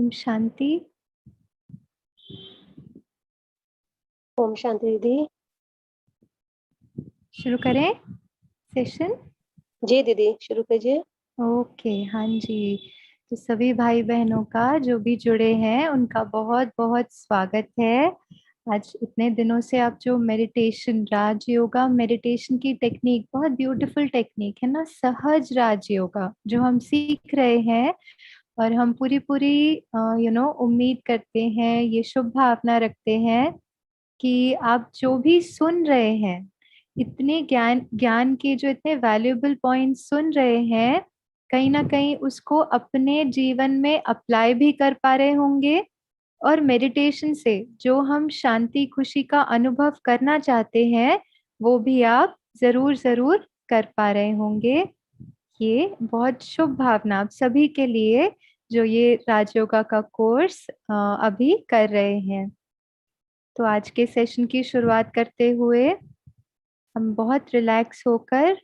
ओम शांति। ओम शांति दीदी। शुरू करें सेशन। जी दीदी, शुरू कीजिए। ओके, हाँ जी। तो सभी भाई बहनों का जो भी जुड़े हैं उनका बहुत बहुत स्वागत है। आज इतने दिनों से आप जो मेडिटेशन, राज योगा मेडिटेशन की टेक्निक, बहुत ब्यूटीफुल टेक्निक है ना, सहज राज योगा जो हम सीख रहे हैं। और हम पूरी पूरी उम्मीद करते हैं, ये शुभ भावना रखते हैं कि आप जो भी सुन रहे हैं, इतने ज्ञान ज्ञान के जो इतने वैल्यूएबल पॉइंट सुन रहे हैं, कहीं ना कहीं उसको अपने जीवन में अप्लाई भी कर पा रहे होंगे। और मेडिटेशन से जो हम शांति खुशी का अनुभव करना चाहते हैं, वो भी आप जरूर जरूर कर पा रहे होंगे। ये बहुत शुभ भावना आप सभी के लिए जो ये राजयोगा का कोर्स अभी कर रहे हैं। तो आज के सेशन की शुरुआत करते हुए हम बहुत रिलैक्स होकर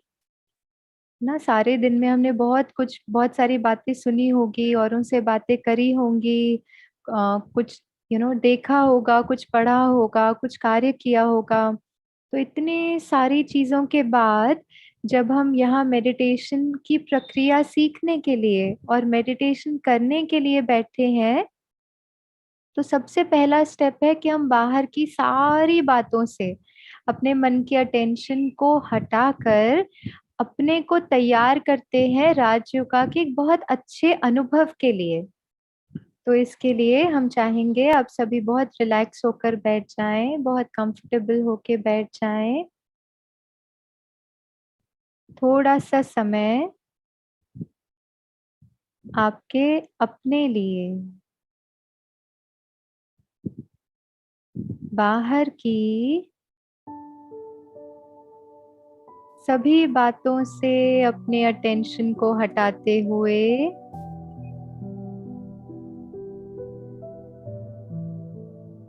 ना, सारे दिन में हमने बहुत सारी बातें सुनी होगी और उनसे बातें करी होंगी। कुछ देखा होगा, कुछ पढ़ा होगा, कुछ कार्य किया होगा। तो इतनी सारी चीजों के बाद जब हम यहाँ मेडिटेशन की प्रक्रिया सीखने के लिए और मेडिटेशन करने के लिए बैठे हैं, तो सबसे पहला स्टेप है कि हम बाहर की सारी बातों से अपने मन की अटेंशन को हटाकर अपने को तैयार करते हैं राजयोगा के एक बहुत अच्छे अनुभव के लिए। तो इसके लिए हम चाहेंगे आप सभी बहुत रिलैक्स होकर बैठ जाएं, बहुत कंफर्टेबल होके बैठ जाएं। थोड़ा सा समय आपके अपने लिए, बाहर की सभी बातों से अपने अटेंशन को हटाते हुए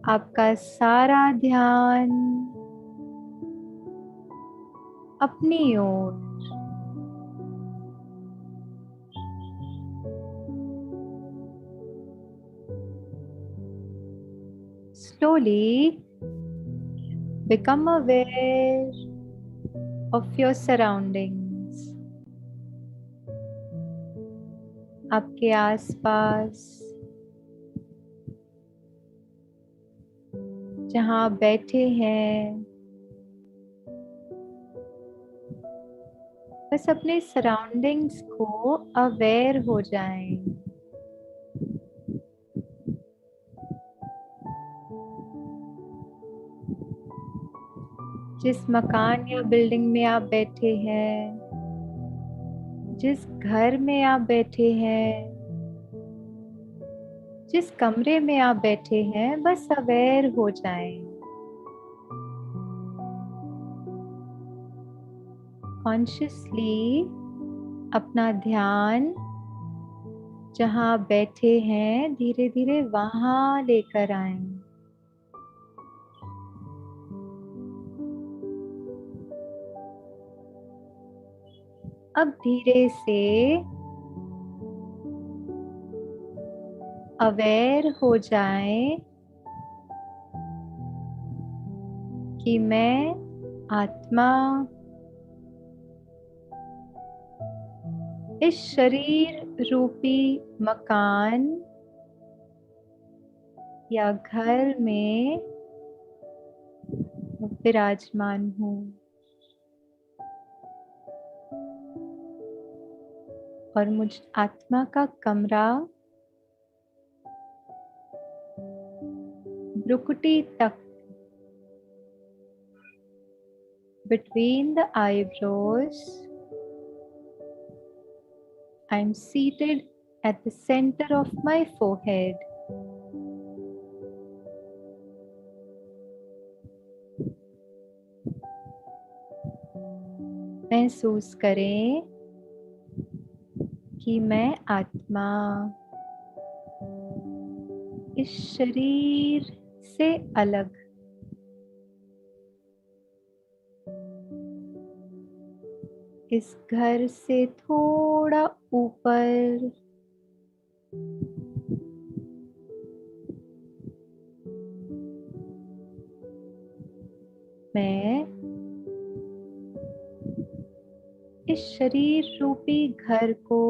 आपका सारा ध्यान अपनी ओर, slowly become aware of your surroundings. आपके आसपास जहाँ आप बैठे हैं, बस अपने सराउंडिंग्स को अवेयर हो जाएं। जिस मकान या बिल्डिंग में आप बैठे हैं, जिस घर में आप बैठे हैं, जिस कमरे में आप बैठे हैं, बस अवेयर हो जाएं। कॉन्शियसली अपना ध्यान जहाँ आप बैठे हैं, धीरे धीरे वहां लेकर आएं। अब धीरे से अवेयर हो जाएं कि मैं आत्मा इस शरीर रूपी मकान या घर में विराजमान हूँ। और मुझ आत्मा का कमरा भ्रुकुटी तक, between the eyebrows, I'm seated at the center of my forehead. महसूस करें कि मैं आत्मा इस शरीर से अलग, इस घर से थोड़ा ऊपर मैं इस शरीर रूपी घर को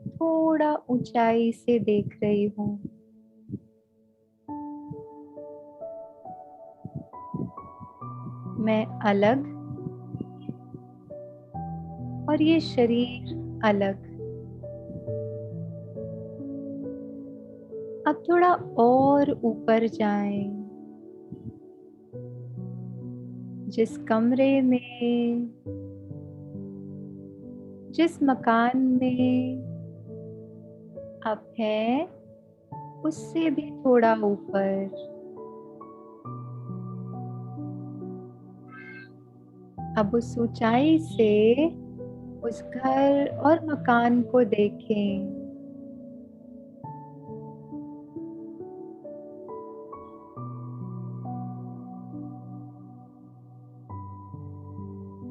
थोड़ा ऊंचाई से देख रही हूँ। मैं अलग और ये शरीर अलग। अब थोड़ा और ऊपर जाएं। जिस कमरे में, जिस मकान में आप हैं, उससे भी थोड़ा ऊपर। अब उस ऊंचाई से उस घर और मकान को देखें।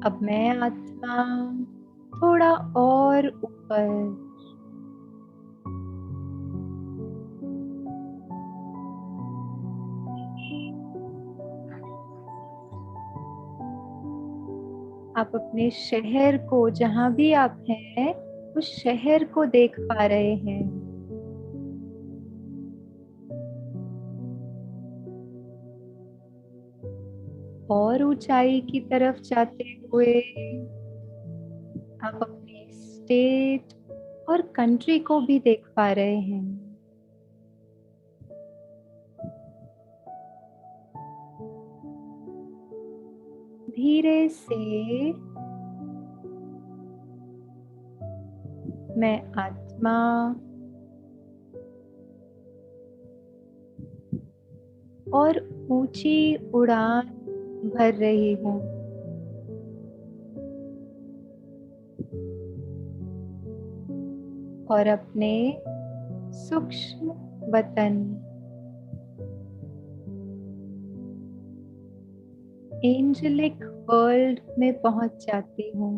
अब मैं आत्मा थोड़ा और ऊपर। आप अपने शहर को, जहां भी आप हैं, उस शहर को देख पा रहे हैं। और ऊंचाई की तरफ जाते हुए आप अपनी स्टेट और कंट्री को भी देख पा रहे हैं। धीरे से मैं आत्मा और ऊंची उड़ान भर रही हूँ। और अपने सूक्ष्म वतन एंजेलिक वर्ल्ड में पहुंच जाती हूँ।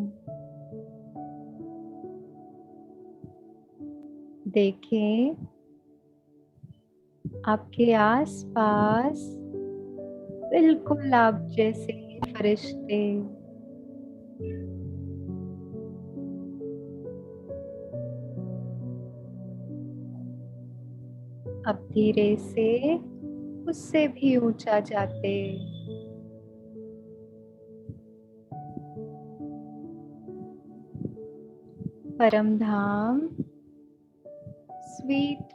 देखें आपके आसपास बिल्कुल आप जैसे ही फरिश्ते। अब धीरे से उससे भी ऊंचा जाते। परम धाम, स्वीट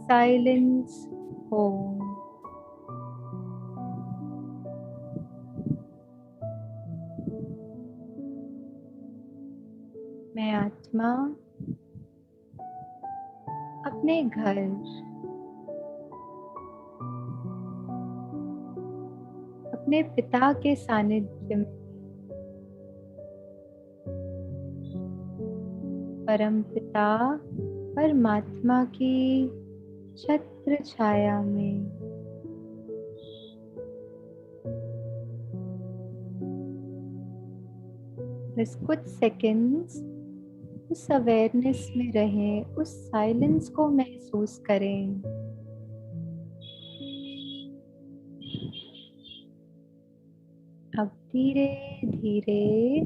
साइलेंस होम। मैं आत्मा अपने घर, अपने पिता के सानिध्य में, परम पिता परमात्मा की छत्र छाया में बस कुछ सेकंड्स उस अवेयरनेस में रहें, उस साइलेंस को महसूस करें। अब धीरे धीरे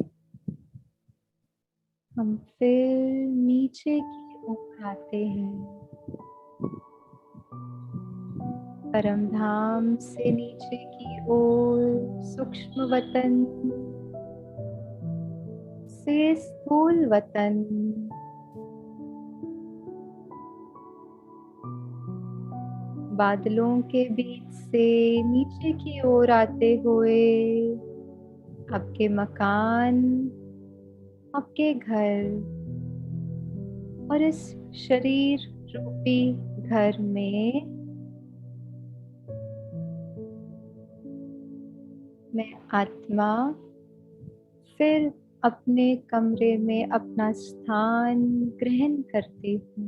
हम फिर नीचे की ओर आते हैं। परम धाम से नीचे की ओर, सूक्ष्म वतन से स्थूल वतन, बादलों के बीच से नीचे की ओर आते हुए आपके मकान, आपके घर और इस शरीर रूपी घर में मैं आत्मा फिर अपने कमरे में अपना स्थान ग्रहण करती हूँ।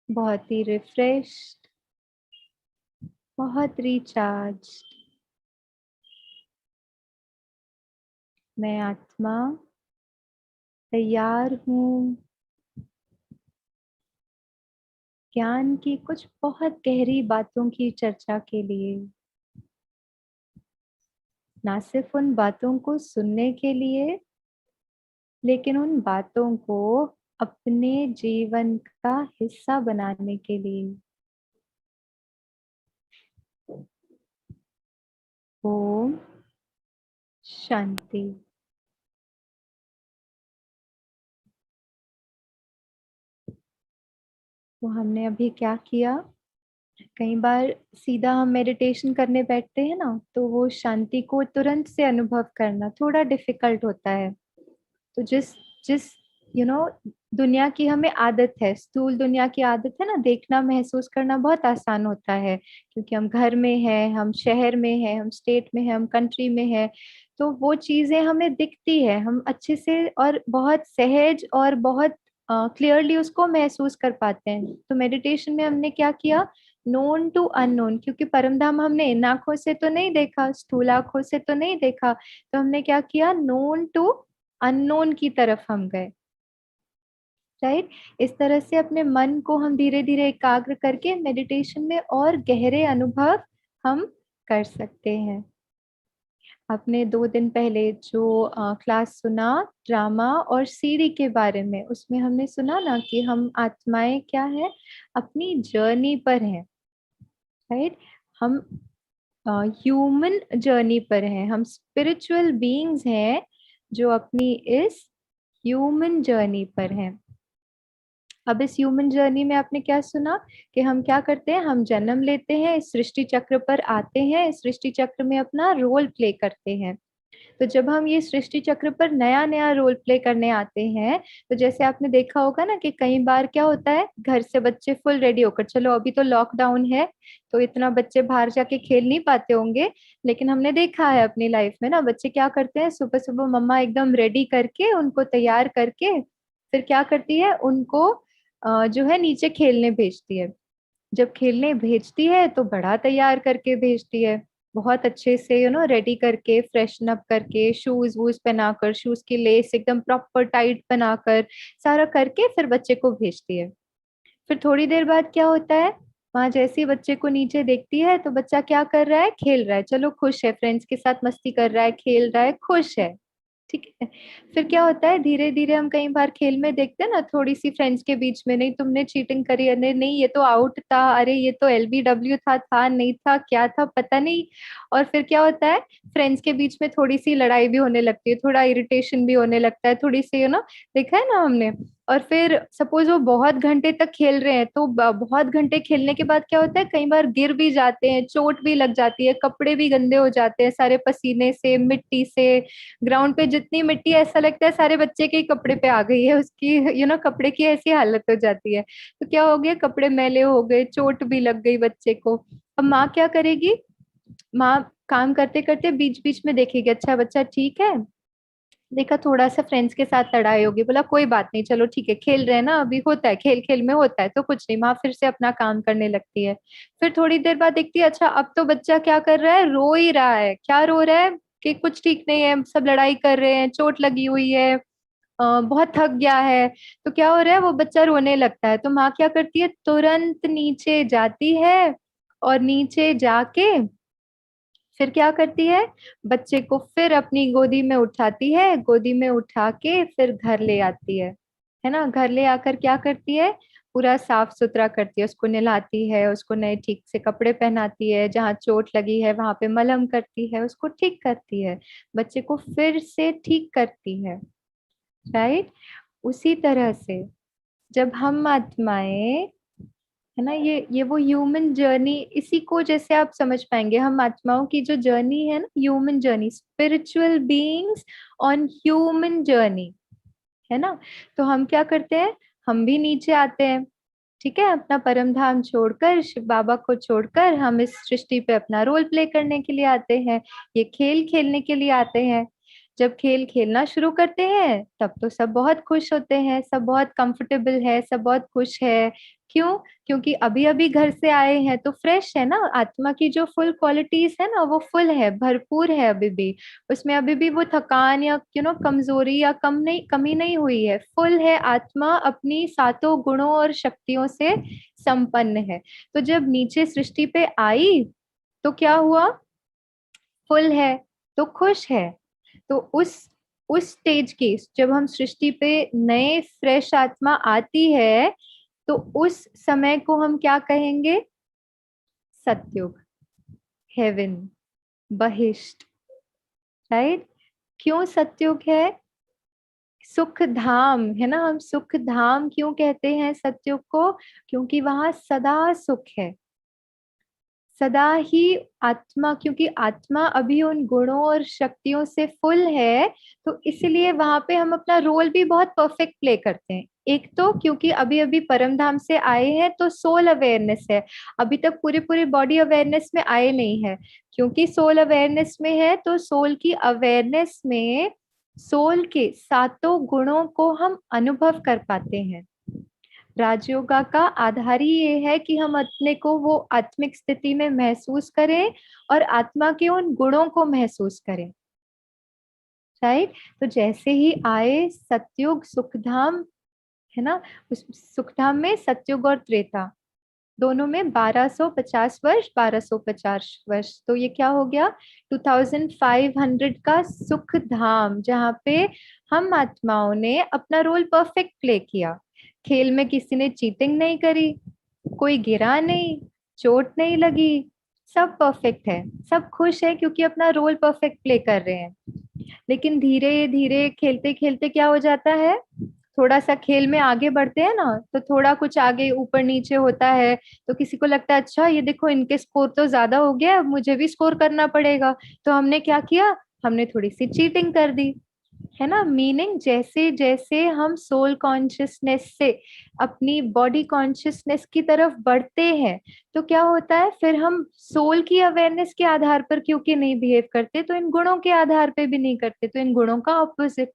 बहुत ही रिफ्रेश्ड, बहुत रिचार्ज। मैं आत्मा तैयार हूँ ज्ञान की कुछ बहुत गहरी बातों की चर्चा के लिए। ना सिर्फ उन बातों को सुनने के लिए, लेकिन उन बातों को अपने जीवन का हिस्सा बनाने के लिए। ओम शांति। तो हमने अभी क्या किया? कई बार सीधा हम मेडिटेशन करने बैठते हैं ना, तो वो शांति को तुरंत से अनुभव करना थोड़ा डिफिकल्ट होता है। तो जिस जिस यू नो दुनिया की हमें आदत है, स्थूल दुनिया की आदत है ना, देखना महसूस करना बहुत आसान होता है, क्योंकि हम घर में हैं, हम शहर में हैं, हम स्टेट में हैं, हम कंट्री में हैं। तो वो चीजें हमें दिखती है, हम अच्छे से और बहुत सहज और बहुत क्लियरली उसको महसूस कर पाते हैं। तो मेडिटेशन में हमने क्या किया? नोन टू अननोन, क्योंकि परम धाम हमने इन आंखों से तो नहीं देखा, स्थूल आंखों से तो नहीं देखा। तो हमने क्या किया? नोन टू अननोन की तरफ हम गए। राइट। इस तरह से अपने मन को हम धीरे धीरे एकाग्र करके मेडिटेशन में और गहरे अनुभव हम कर सकते हैं। आपने 2 दिन पहले जो क्लास सुना ड्रामा और सीढ़ी के बारे में, उसमें हमने सुना ना कि हम आत्माएं क्या है, अपनी जर्नी पर हैं। राइट। हम ह्यूमन जर्नी पर हैं, हम स्पिरिचुअल बीइंग्स हैं जो अपनी इस ह्यूमन जर्नी पर हैं। अब इस ह्यूमन जर्नी में आपने क्या सुना कि हम क्या करते हैं? हम जन्म लेते हैं, इस सृष्टि चक्र पर आते हैं, इस सृष्टि चक्र में अपना रोल प्ले करते हैं। तो जब हम ये सृष्टि चक्र पर नया नया रोल प्ले करने आते हैं, तो जैसे आपने देखा होगा ना कि कई बार क्या होता है, घर से बच्चे फुल रेडी होकर, चलो अभी तो लॉकडाउन है तो इतना बच्चे बाहर जाके खेल नहीं पाते होंगे, लेकिन हमने देखा है अपनी लाइफ में ना, बच्चे क्या करते हैं, सुबह सुबह मम्मा एकदम रेडी करके उनको तैयार करके फिर क्या करती है, उनको जो है नीचे खेलने भेजती है। जब खेलने भेजती है तो बड़ा तैयार करके भेजती है, बहुत अच्छे से रेडी करके, फ्रेशन अप करके, शूज वूज पहनाकर, शूज की लेस एकदम प्रॉपर टाइट बनाकर, सारा करके फिर बच्चे को भेजती है। फिर थोड़ी देर बाद क्या होता है, वहां जैसे ही बच्चे को नीचे देखती है तो बच्चा क्या कर रहा है? खेल रहा है, चलो खुश है, फ्रेंड्स के साथ मस्ती कर रहा है, खेल रहा है, खुश है। ठीक है। फिर क्या होता है, धीरे धीरे हम कई बार खेल में देखते हैं ना, थोड़ी सी फ्रेंड्स के बीच में, नहीं तुमने चीटिंग करी, अरे नहीं ये तो आउट था, अरे ये तो LBW था नहीं था, क्या था पता नहीं। और फिर क्या होता है, फ्रेंड्स के बीच में थोड़ी सी लड़ाई भी होने लगती है, थोड़ा इरिटेशन भी होने लगता है, थोड़ी सी देखा है ना हमने। और फिर सपोज वो बहुत घंटे तक खेल रहे हैं, तो बहुत घंटे खेलने के बाद क्या होता है, कई बार गिर भी जाते हैं, चोट भी लग जाती है, कपड़े भी गंदे हो जाते हैं सारे पसीने से, मिट्टी से। ग्राउंड पे जितनी मिट्टी है, ऐसा लगता है सारे बच्चे के ही कपड़े पे आ गई है उसकी, कपड़े की ऐसी हालत हो जाती है। तो क्या हो गया, कपड़े मैले हो गए, चोट भी लग गई बच्चे को। अब माँ क्या करेगी? माँ काम करते करते बीच बीच में देखेगी, अच्छा बच्चा ठीक है, देखा थोड़ा सा फ्रेंड्स के साथ लड़ाई होगी, बोला कोई बात नहीं, चलो ठीक है, खेल रहे हैं ना, अभी होता है, खेल खेल में होता है, तो कुछ नहीं, माँ फिर से अपना काम करने लगती है। फिर थोड़ी देर बाद देखती है, अच्छा अब तो बच्चा क्या कर रहा है, रो ही रहा है, क्या रो रहा है कि कुछ ठीक नहीं है, सब लड़ाई कर रहे हैं, चोट लगी हुई है, बहुत थक गया है। तो क्या हो रहा है, वो बच्चा रोने लगता है, तो माँ क्या करती है, तुरंत नीचे जाती है और नीचे जाके फिर क्या करती है, बच्चे को फिर अपनी गोदी में उठाती है, गोदी में उठा के फिर घर ले आती है ना। घर ले आकर क्या करती है, पूरा साफ सुथरा करती है, उसको नहलाती है, उसको नए ठीक से कपड़े पहनाती है, जहाँ चोट लगी है वहां पे मलहम करती है, उसको ठीक करती है, बच्चे को फिर से ठीक करती है। राइट। उसी तरह से जब हम आत्माएं, है ना, ये वो ह्यूमन जर्नी, इसी को जैसे आप समझ पाएंगे, हम आत्माओं की जो जर्नी है ना, human journey, spiritual beings on human journey, है ना। तो हम क्या करते हैं, हम भी नीचे आते हैं, ठीक है, अपना परम धाम छोड़कर, शिव बाबा को छोड़कर हम इस सृष्टि पे अपना रोल प्ले करने के लिए आते हैं, ये खेल खेलने के लिए आते हैं। जब खेल खेलना शुरू करते हैं तब तो सब बहुत खुश होते हैं, सब बहुत कंफर्टेबल है, सब बहुत खुश है, क्यों? क्योंकि अभी अभी घर से आए हैं तो फ्रेश है ना, आत्मा की जो फुल क्वालिटीज है ना वो फुल है, भरपूर है अभी भी। उसमें अभी भी वो थकान या कमजोरी या कमी नहीं हुई है, फुल है आत्मा, अपनी सातों गुणों और शक्तियों से संपन्न है। तो जब नीचे सृष्टि पे आई तो क्या हुआ? फुल है, तो खुश है। तो उस स्टेज की, जब हम सृष्टि पे नए फ्रेश आत्मा आती है, तो उस समय को हम क्या कहेंगे? सतयुग, हेवन, बहिष्ट। राइट? क्यों सतयुग है? सुख धाम है ना, हम सुख धाम क्यों कहते हैं सतयुग को? क्योंकि वहां सदा सुख है, सदा ही आत्मा, क्योंकि आत्मा अभी उन गुणों और शक्तियों से फुल है, तो इसलिए वहां पे हम अपना रोल भी बहुत परफेक्ट प्ले करते हैं। एक तो क्योंकि अभी अभी परम धाम से आए हैं तो सोल अवेयरनेस है, अभी तक पूरे पूरे बॉडी अवेयरनेस में आए नहीं है। क्योंकि सोल अवेयरनेस में है तो सोल की अवेयरनेस में सोल के सातों गुणों को हम अनुभव कर पाते हैं। राजयोगा का आधार ही ये है कि हम अपने को वो आत्मिक स्थिति में महसूस करें और आत्मा के उन गुणों को महसूस करें। राइट? तो जैसे ही आए सतयुग सुखधाम, है ना, उस सुखधाम में सतयुग और त्रेता दोनों में 1250 वर्ष, 1250 वर्ष, तो ये क्या हो गया? 2500 का सुख धाम, जहाँ पे हम आत्माओं ने अपना रोल परफेक्ट प्ले किया। खेल में किसी ने चीटिंग नहीं करी, कोई गिरा नहीं, चोट नहीं लगी, सब परफेक्ट है, सब खुश है क्योंकि अपना रोल परफेक्ट प्ले कर रहे हैं। लेकिन धीरे धीरे खेलते खेलते क्या हो जाता है? थोड़ा सा खेल में आगे बढ़ते हैं ना, तो थोड़ा कुछ आगे ऊपर नीचे होता है, तो किसी को लगता है अच्छा ये देखो इनके स्कोर तो ज्यादा हो गया, अब मुझे भी स्कोर करना पड़ेगा। तो हमने क्या किया? हमने थोड़ी सी चीटिंग कर दी, है ना। मीनिंग जैसे जैसे हम सोल कॉन्शियसनेस से अपनी बॉडी कॉन्शियसनेस की तरफ बढ़ते हैं, तो क्या होता है फिर हम सोल की अवेयरनेस के आधार पर क्योंकि नहीं बिहेव करते, तो इन गुणों के आधार पे भी नहीं करते, तो इन गुणों का ऑपोजिट,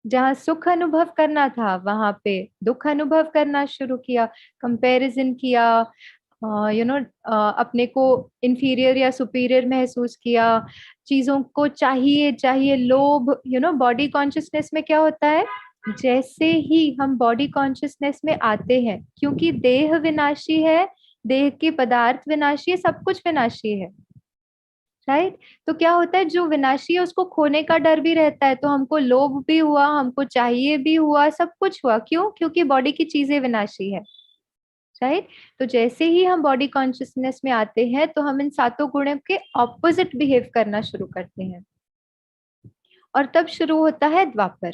जहाँ सुख अनुभव करना था वहां पे दुख अनुभव करना शुरू किया, कंपैरिजन किया, अपने को इंफीरियर या सुपीरियर महसूस किया, चीजों को चाहिए चाहिए, लोभ, बॉडी कॉन्शियसनेस में क्या होता है? जैसे ही हम बॉडी कॉन्शियसनेस में आते हैं, क्योंकि देह विनाशी है, देह के पदार्थ विनाशी है, सब कुछ विनाशी है। राइट? तो क्या होता है, जो विनाशी है उसको खोने का डर भी रहता है, तो हमको लोभ भी हुआ, हमको चाहिए भी हुआ, सब कुछ हुआ। क्यों? क्योंकि बॉडी की चीजें विनाशी है। राइट? तो जैसे ही हम बॉडी कॉन्शियसनेस में आते हैं तो हम इन सातों गुणों के ऑपोजिट बिहेव करना शुरू करते हैं, और तब शुरू होता है द्वापर,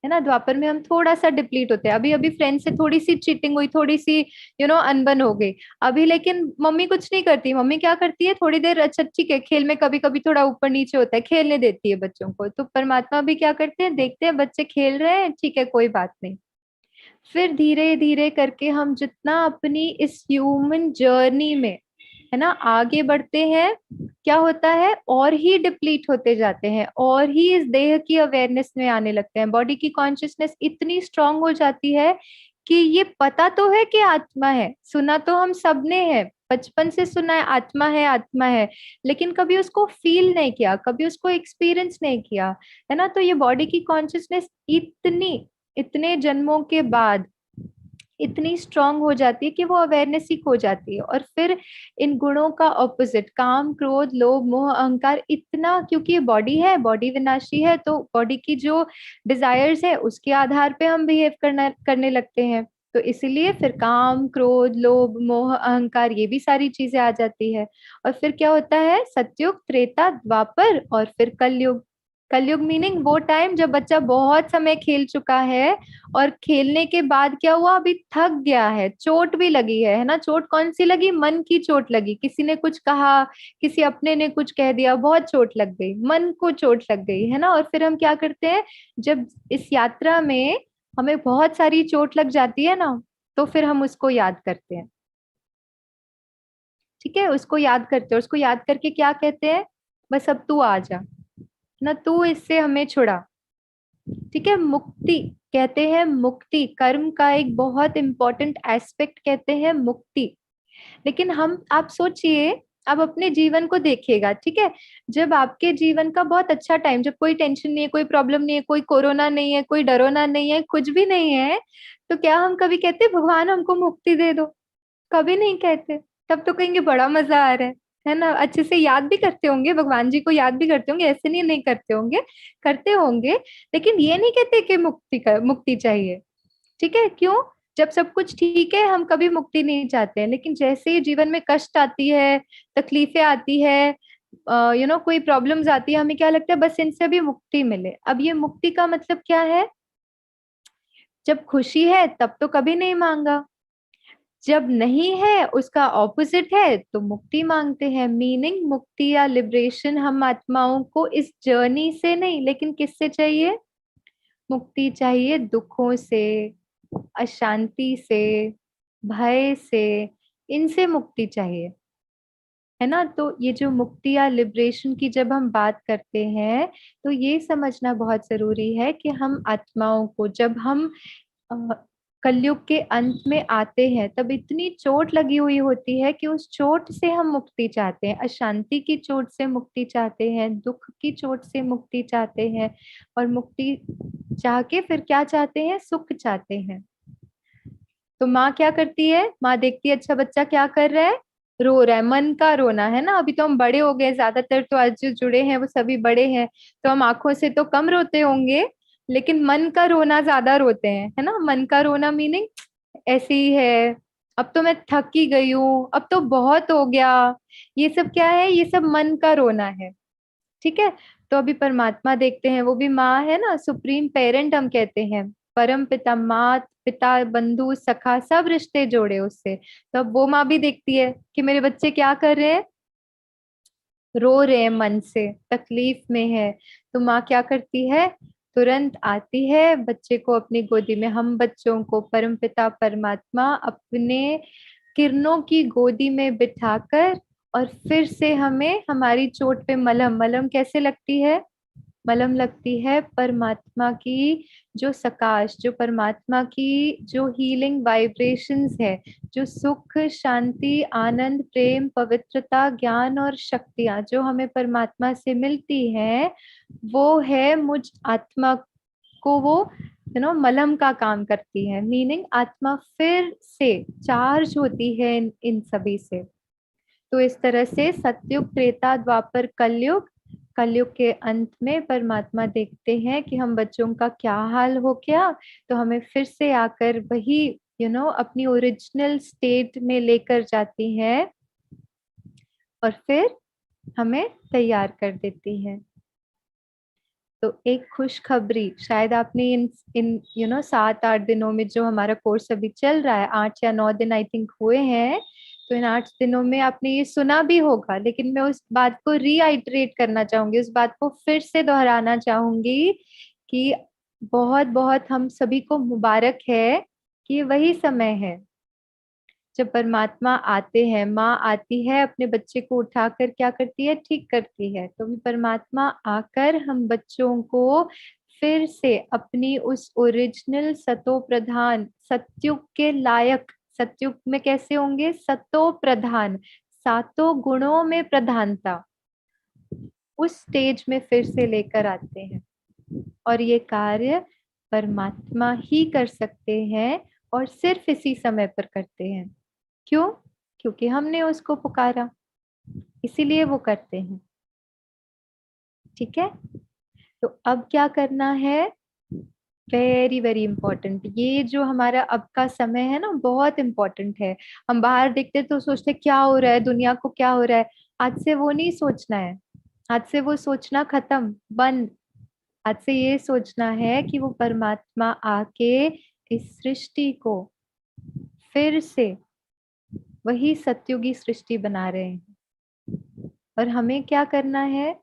है ना। द्वापर में हम थोड़ा सा डिप्लीट होते हैं, अभी अभी फ्रेंड से थोड़ी सी चीटिंग हुई, थोड़ी सी अनबन हो गई अभी, लेकिन मम्मी कुछ नहीं करती। मम्मी क्या करती है? थोड़ी देर, अच्छा ठीक है, खेल में कभी कभी थोड़ा ऊपर नीचे होता है, खेलने देती है बच्चों को। तो परमात्मा भी क्या करते हैं? देखते हैं बच्चे खेल रहे हैं, ठीक है कोई बात नहीं। फिर धीरे धीरे करके हम जितना अपनी इस ह्यूमन जर्नी में, है ना, आगे बढ़ते हैं, क्या होता है? और ही डिप्लीट होते जाते हैं, और ही इस देह की अवेयरनेस में आने लगते हैं। बॉडी की कॉन्शियसनेस इतनी स्ट्रांग हो जाती है कि ये पता तो है कि आत्मा है, सुना तो हम सबने है, बचपन से सुना है आत्मा है आत्मा है, लेकिन कभी उसको फील नहीं किया, कभी उसको एक्सपीरियंस नहीं किया, है ना। तो ये बॉडी की कॉन्शियसनेस इतनी, इतने जन्मों के बाद इतनी स्ट्रांग हो जाती है कि वो अवेयरनेस ही खो जाती है। और फिर इन गुणों का ऑपोजिट, काम क्रोध लोभ मोह अहंकार, इतना, क्योंकि ये बॉडी है, बॉडी विनाशी है, तो बॉडी की जो डिजायर्स है उसके आधार पे हम बिहेव करने लगते हैं। तो इसीलिए फिर काम क्रोध लोभ मोह अहंकार, ये भी सारी चीजें आ जाती है। और फिर क्या होता है? सतयुग त्रेता द्वापर और फिर कलयुग। कलयुग मीनिंग वो टाइम जब बच्चा बहुत समय खेल चुका है, और खेलने के बाद क्या हुआ? अभी थक गया है, चोट भी लगी है ना। चोट कौन सी लगी? मन की चोट लगी, किसी ने कुछ कहा, किसी अपने ने कुछ कह दिया, बहुत चोट लग गई, मन को चोट लग गई, है ना। और फिर हम क्या करते हैं? जब इस यात्रा में हमें बहुत सारी चोट लग जाती है ना, तो फिर हम उसको याद करते हैं। ठीक है, उसको याद करते हैं, उसको याद करके क्या कहते हैं? बस अब तू आ जा, ना तू इससे हमें छुड़ा। ठीक है, मुक्ति, कहते हैं मुक्ति, कर्म का एक बहुत इंपॉर्टेंट एस्पेक्ट कहते हैं मुक्ति। लेकिन हम, आप सोचिए, आप अपने जीवन को देखिएगा, ठीक है, जब आपके जीवन का बहुत अच्छा टाइम, जब कोई टेंशन नहीं है, कोई प्रॉब्लम नहीं है, कोई कोरोना नहीं है, कोई डरोना नहीं है, कुछ भी नहीं है, तो क्या हम कभी कहते भगवान हमको मुक्ति दे दो? कभी नहीं कहते। तब तो कहेंगे बड़ा मजा आ रहा है ना, अच्छे से याद भी करते होंगे, भगवान जी को याद भी करते होंगे, ऐसे नहीं नहीं करते होंगे, करते होंगे। लेकिन ये नहीं कहते कि मुक्ति चाहिए। ठीक है, क्यों? जब सब कुछ ठीक है हम कभी मुक्ति नहीं चाहते हैं, लेकिन जैसे ही जीवन में कष्ट आती है, तकलीफें आती है, कोई प्रॉब्लम्स आती है, हमें क्या लगता है बस इनसे भी मुक्ति मिले। अब ये मुक्ति का मतलब क्या है? जब खुशी है तब तो कभी नहीं मांगा, जब नहीं है उसका ऑपोजिट है तो मुक्ति मांगते हैं। मीनिंग मुक्ति या लिबरेशन हम आत्माओं को इस जर्नी से नहीं, लेकिन किससे चाहिए? मुक्ति चाहिए दुखों से, अशांति से, भय से, इनसे मुक्ति चाहिए, है ना। तो ये जो मुक्ति या लिबरेशन की जब हम बात करते हैं, तो ये समझना बहुत जरूरी है कि हम आत्माओं को, जब हम अ, कलयुग के अंत में आते हैं, तब इतनी चोट लगी हुई होती है कि उस चोट से हम मुक्ति चाहते हैं, अशांति की चोट से मुक्ति चाहते हैं, दुख की चोट से मुक्ति चाहते हैं, और मुक्ति चाह के फिर क्या चाहते हैं? सुख चाहते हैं। तो माँ क्या करती है? माँ देखती है अच्छा बच्चा क्या कर रहा है, रो रहा है, मन का रोना है ना। अभी तो हम बड़े हो गए, ज्यादातर तो आज जो जुड़े हैं वो सभी बड़े हैं, तो हम आंखों से तो कम रोते होंगे, लेकिन मन का रोना ज्यादा रोते हैं, है ना। मन का रोना मीनिंग ऐसे ही है, अब तो मैं थक ही गई हूँ, अब तो बहुत हो गया। ये सब क्या है? ये सब मन का रोना है, ठीक है। तो अभी परमात्मा देखते हैं, वो भी माँ है ना, सुप्रीम पेरेंट हम कहते हैं, परम पिता, मात पिता बंधु सखा सब रिश्ते जोड़े उससे। तो अब वो माँ भी देखती है कि मेरे बच्चे क्या कर रहे हैं, रो रहे हैं, मन से तकलीफ में है। तो माँ क्या करती है? तुरंत आती है, बच्चे को अपनी गोदी में, हम बच्चों को परमपिता परमात्मा अपने किरणों की गोदी में बिठाकर, और फिर से हमें हमारी चोट पे मलहम, मलहम कैसे लगती है? मलहम लगती है परमात्मा की जो सकाश, जो परमात्मा की जो हीलिंग वाइब्रेशंस है, जो सुख शांति आनंद प्रेम पवित्रता ज्ञान और शक्तियां जो हमें परमात्मा से मिलती हैं, वो है मुझ आत्मा को, वो मलहम का काम करती है। मीनिंग आत्मा फिर से चार्ज होती है इन सभी से। तो इस तरह से सतयुग त्रेता द्वापर कलयुग, कलयुग के अंत में परमात्मा देखते हैं कि हम बच्चों का क्या हाल हो गया, तो हमें फिर से आकर वही अपनी ओरिजिनल स्टेट में लेकर जाती हैं, और फिर हमें तैयार कर देती हैं। तो एक खुशखबरी, शायद आपने इन इन 7-8 दिनों में जो हमारा कोर्स अभी चल रहा है, 8 या 9 दिन आई थिंक हुए हैं, तो इन 8 दिनों में आपने ये सुना भी होगा, लेकिन मैं उस बात को रीआइटरेट करना चाहूंगी, उस बात को फिर से दोहराना चाहूंगी कि बहुत बहुत हम सभी को मुबारक है कि वही समय है जब परमात्मा आते हैं, माँ आती है अपने बच्चे को उठाकर क्या करती है? ठीक करती है। तो भी परमात्मा आकर हम बच्चों को फिर से अपनी उस ओरिजिनल सतो प्रधान सत्युग के लायक, सत्युग में कैसे होंगे? सतो प्रधान, सातों गुणों में प्रधानता, उस स्टेज में फिर से लेकर आते हैं। और ये कार्य परमात्मा ही कर सकते हैं, और सिर्फ इसी समय पर करते हैं। क्यों? क्योंकि हमने उसको पुकारा, इसीलिए वो करते हैं। ठीक है, तो अब क्या करना है? वेरी वेरी इंपॉर्टेंट, ये जो हमारा अब का समय है ना, बहुत इंपॉर्टेंट है। हम बाहर देखते तो सोचते क्या हो रहा है, दुनिया को क्या हो रहा है। आज से वो नहीं सोचना है, आज से वो सोचना खत्म, बंद। आज से ये सोचना है कि वो परमात्मा आके इस सृष्टि को फिर से वही सत्युगी सृष्टि बना रहे हैं। और हमें क्या करना है?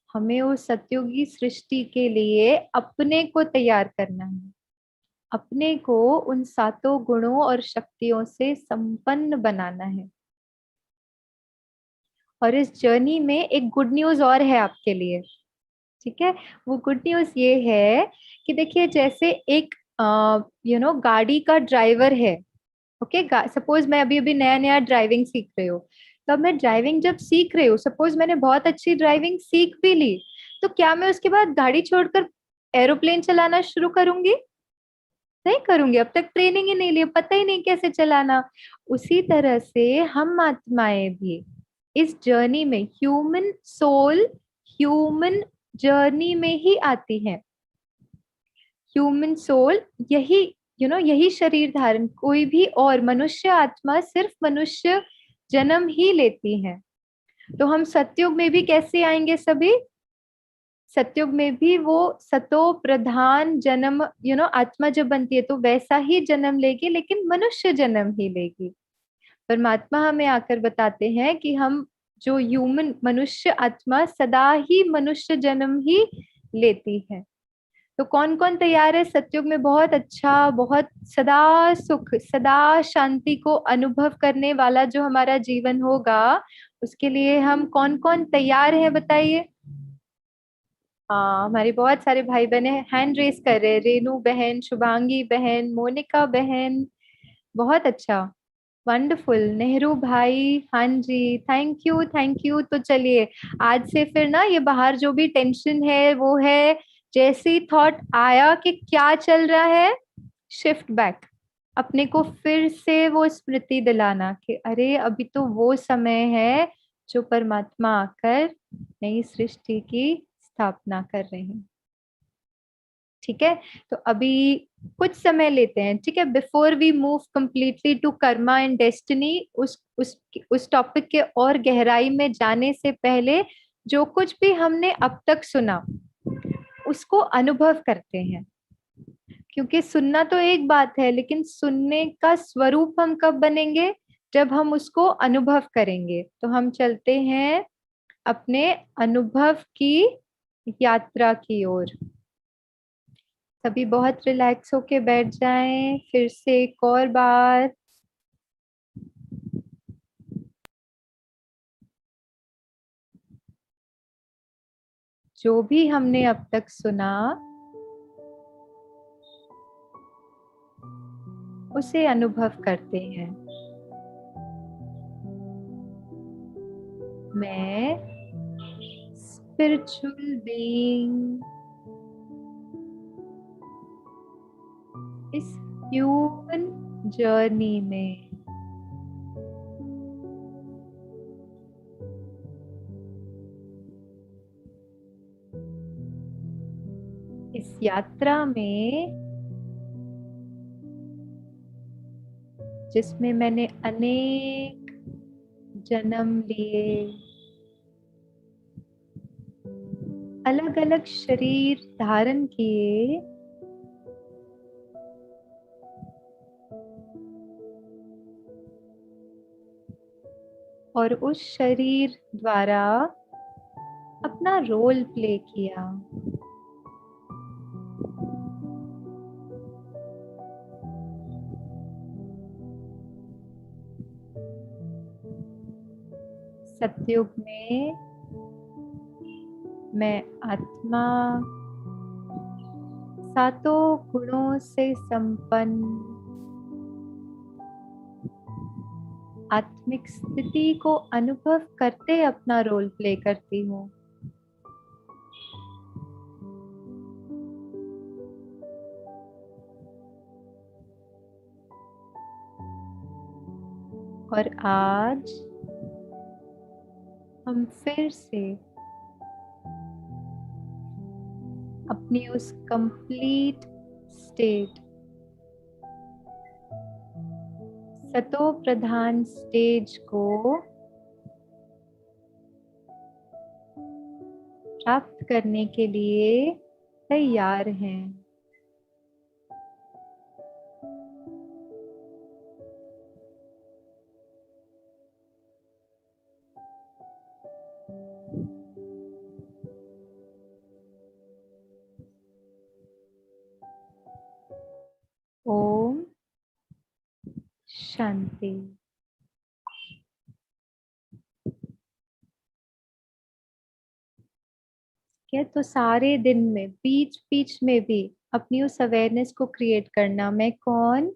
हमें उस सत्युगी सृष्टि के लिए अपने को तैयार करना है, अपने को उन सातों गुणों और शक्तियों से संपन्न बनाना है। और इस जर्नी में एक गुड न्यूज और है आपके लिए, ठीक है। वो गुड न्यूज ये है कि देखिए, जैसे एक गाड़ी का ड्राइवर है। ओके, सपोज मैं अभी अभी नया नया ड्राइविंग सीख रही हूँ। तो अब मैं ड्राइविंग जब सीख रही हूँ, सपोज मैंने बहुत अच्छी ड्राइविंग सीख भी ली, तो क्या मैं उसके बाद गाड़ी छोड़कर एरोप्लेन चलाना शुरू करूंगी? नहीं करूंगी, अब तक ट्रेनिंग ही नहीं ली, पता ही नहीं कैसे चलाना। उसी तरह से हम आत्माएं भी इस जर्नी में, ह्यूमन सोल ह्यूमन जर्नी में ही आती है। ह्यूमन सोल, यही यही शरीर धारण, कोई भी और मनुष्य आत्मा सिर्फ मनुष्य जन्म ही लेती है। तो हम सतयुग में भी कैसे आएंगे सभी? सतयुग में भी वो सतो प्रधान जन्म, आत्मा जब बनती है तो वैसा ही जन्म लेगी, लेकिन मनुष्य जन्म ही लेगी। परमात्मा हमें आकर बताते हैं कि हम जो ह्यूमन मनुष्य आत्मा सदा ही मनुष्य जन्म ही लेती है। तो कौन कौन तैयार है सतयुग में बहुत अच्छा, बहुत सदा सुख सदा शांति को अनुभव करने वाला जो हमारा जीवन होगा, उसके लिए हम कौन कौन तैयार हैं बताइए। हाँ, हमारे बहुत सारे भाई बहन हैंड रेस कर रहे हैं। रेनू बहन, शुभांगी बहन, मोनिका बहन, बहुत अच्छा, वंडरफुल। नेहरू भाई, हाँ जी, थैंक यू थैंक यू। तो चलिए, आज से फिर ना ये बाहर जो भी टेंशन है वो है, जैसे ही थॉट आया कि क्या चल रहा है, शिफ्ट बैक, अपने को फिर से वो स्मृति दिलाना कि अरे अभी तो वो समय है जो परमात्मा आकर नई सृष्टि की स्थापना कर रहे हैं। ठीक है, तो अभी कुछ समय लेते हैं, ठीक है, before we move completely to karma and destiny. उस टॉपिक के और गहराई में जाने से पहले, जो कुछ भी हमने अब तक सुना उसको अनुभव करते हैं। क्योंकि सुनना तो एक बात है, लेकिन सुनने का स्वरूप हम कब बनेंगे? जब हम उसको अनुभव करेंगे। तो हम चलते हैं अपने अनुभव की यात्रा की ओर। सभी बहुत रिलैक्स होके बैठ जाएं, फिर से एक और बार। जो भी हमने अब तक सुना उसे अनुभव करते हैं। मैं स्पिरिचुअल बीइंग इस ह्यूमन जर्नी में इस यात्रा में जिसमें मैंने अनेक जन्म लिए, अलग अलग शरीर धारण किए, और उस शरीर द्वारा अपना रोल प्ले किया। सतयुग में मैं आत्मा, सातों गुणों से संपन्न आत्मिक स्थिति को अनुभव करते अपना रोल प्ले करती हूँ। और आज हम फिर से अपनी उस कंप्लीट स्टेट, सतो प्रधान स्टेज को प्राप्त करने के लिए तैयार हैं। ओम शांति। क्या तो सारे दिन में बीच बीच में भी अपनी उस अवेयरनेस को क्रिएट करना। मैं कौन?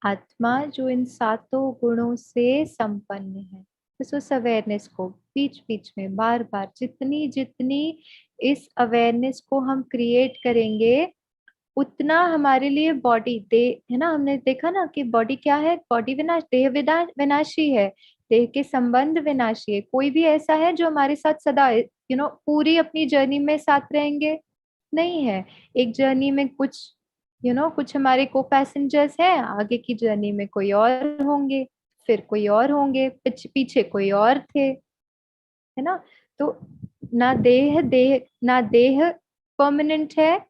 आत्मा जो इन सातों गुणों से संपन्न है। बस उस अवेयरनेस को बीच बीच में बार बार जितनी जितनी इस अवेयरनेस को हम क्रिएट करेंगे, उतना हमारे लिए बॉडी दे है ना, हमने देखा ना कि बॉडी क्या है, बॉडी विनाश, देह विनाशी है, देह के संबंध विनाशी है। कोई भी ऐसा है जो हमारे साथ सदा पूरी अपनी जर्नी में साथ रहेंगे? नहीं है। एक जर्नी में कुछ कुछ हमारे को पैसेंजर्स हैं, आगे की जर्नी में कोई और होंगे, फिर कोई और होंगे, पीछे कोई और थे, है ना। तो ना देह परमानेंट है,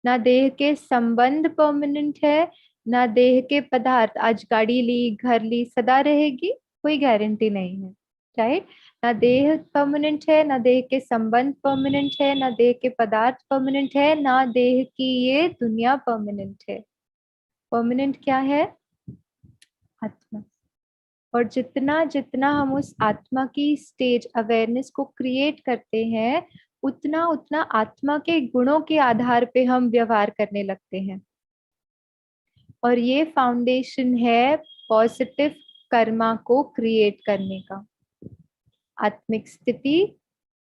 ना देह के संबंध परमानेंट है, ना देह के पदार्थ, आज गाड़ी ली घर ली सदा रहेगी, कोई गारंटी नहीं है, राइट। ना देह परमानेंट है, ना देह के संबंध परमानेंट है, ना देह के पदार्थ परमानेंट है, ना देह की ये दुनिया परमानेंट है। परमानेंट क्या है? आत्मा। और जितना जितना हम उस आत्मा की स्टेज अवेयरनेस को क्रिएट करते हैं, उतना उतना आत्मा के गुणों के आधार पे हम व्यवहार करने लगते हैं। और ये फाउंडेशन है पॉजिटिव कर्मा को क्रिएट करने का। आत्मिक स्थिति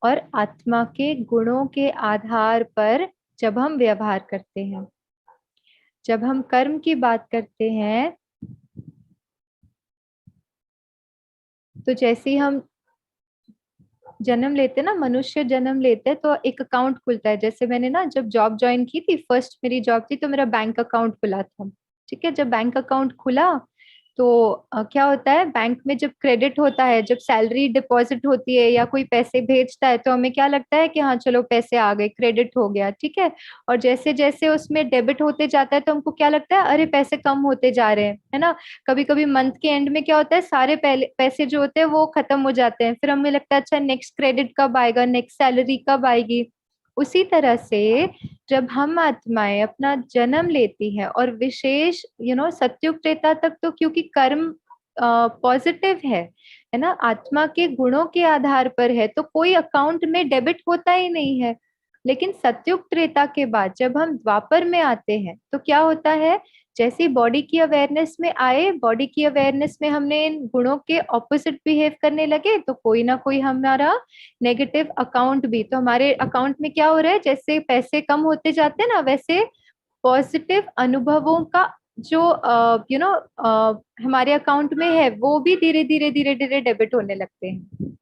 और आत्मा के गुणों के आधार पर जब हम व्यवहार करते हैं, जब हम कर्म की बात करते हैं, तो जैसे ही हम जन्म लेते हैं ना, मनुष्य जन्म लेते हैं तो एक अकाउंट खुलता है। जैसे मैंने ना जब जॉब ज्वाइन की थी, फर्स्ट मेरी जॉब थी, तो मेरा बैंक अकाउंट खुला था। ठीक है, जब बैंक अकाउंट खुला तो क्या होता है, बैंक में जब क्रेडिट होता है, जब सैलरी डिपॉजिट होती है या कोई पैसे भेजता है, तो हमें क्या लगता है कि हाँ चलो पैसे आ गए, क्रेडिट हो गया, ठीक है। और जैसे जैसे उसमें डेबिट होते जाता है तो हमको क्या लगता है, अरे पैसे कम होते जा रहे हैं, है ना। कभी कभी मंथ के एंड में क्या होता है, सारे पहले पैसे जो होते हैं वो खत्म हो जाते हैं, फिर हमें लगता है अच्छा नेक्स्ट क्रेडिट कब आएगा, नेक्स्ट सैलरी कब आएगी। उसी तरह से जब हम आत्माएं अपना जन्म लेती है, और विशेष सत्युग त्रेता तक तो क्योंकि कर्म पॉजिटिव है ना, आत्मा के गुणों के आधार पर है, तो कोई अकाउंट में डेबिट होता ही नहीं है। लेकिन सत्युग त्रेता के बाद जब हम द्वापर में आते हैं तो क्या होता है, जैसे बॉडी की अवेयरनेस में आए, बॉडी की अवेयरनेस में हमने इन गुणों के ऑपोजिट बिहेव करने लगे, तो कोई ना कोई हमारा नेगेटिव अकाउंट भी, तो हमारे अकाउंट में क्या हो रहा है, जैसे पैसे कम होते जाते हैं ना, वैसे पॉजिटिव अनुभवों का जो हमारे अकाउंट में है, वो भी धीरे धीरे धीरे धीरे डेबिट होने लगते हैं।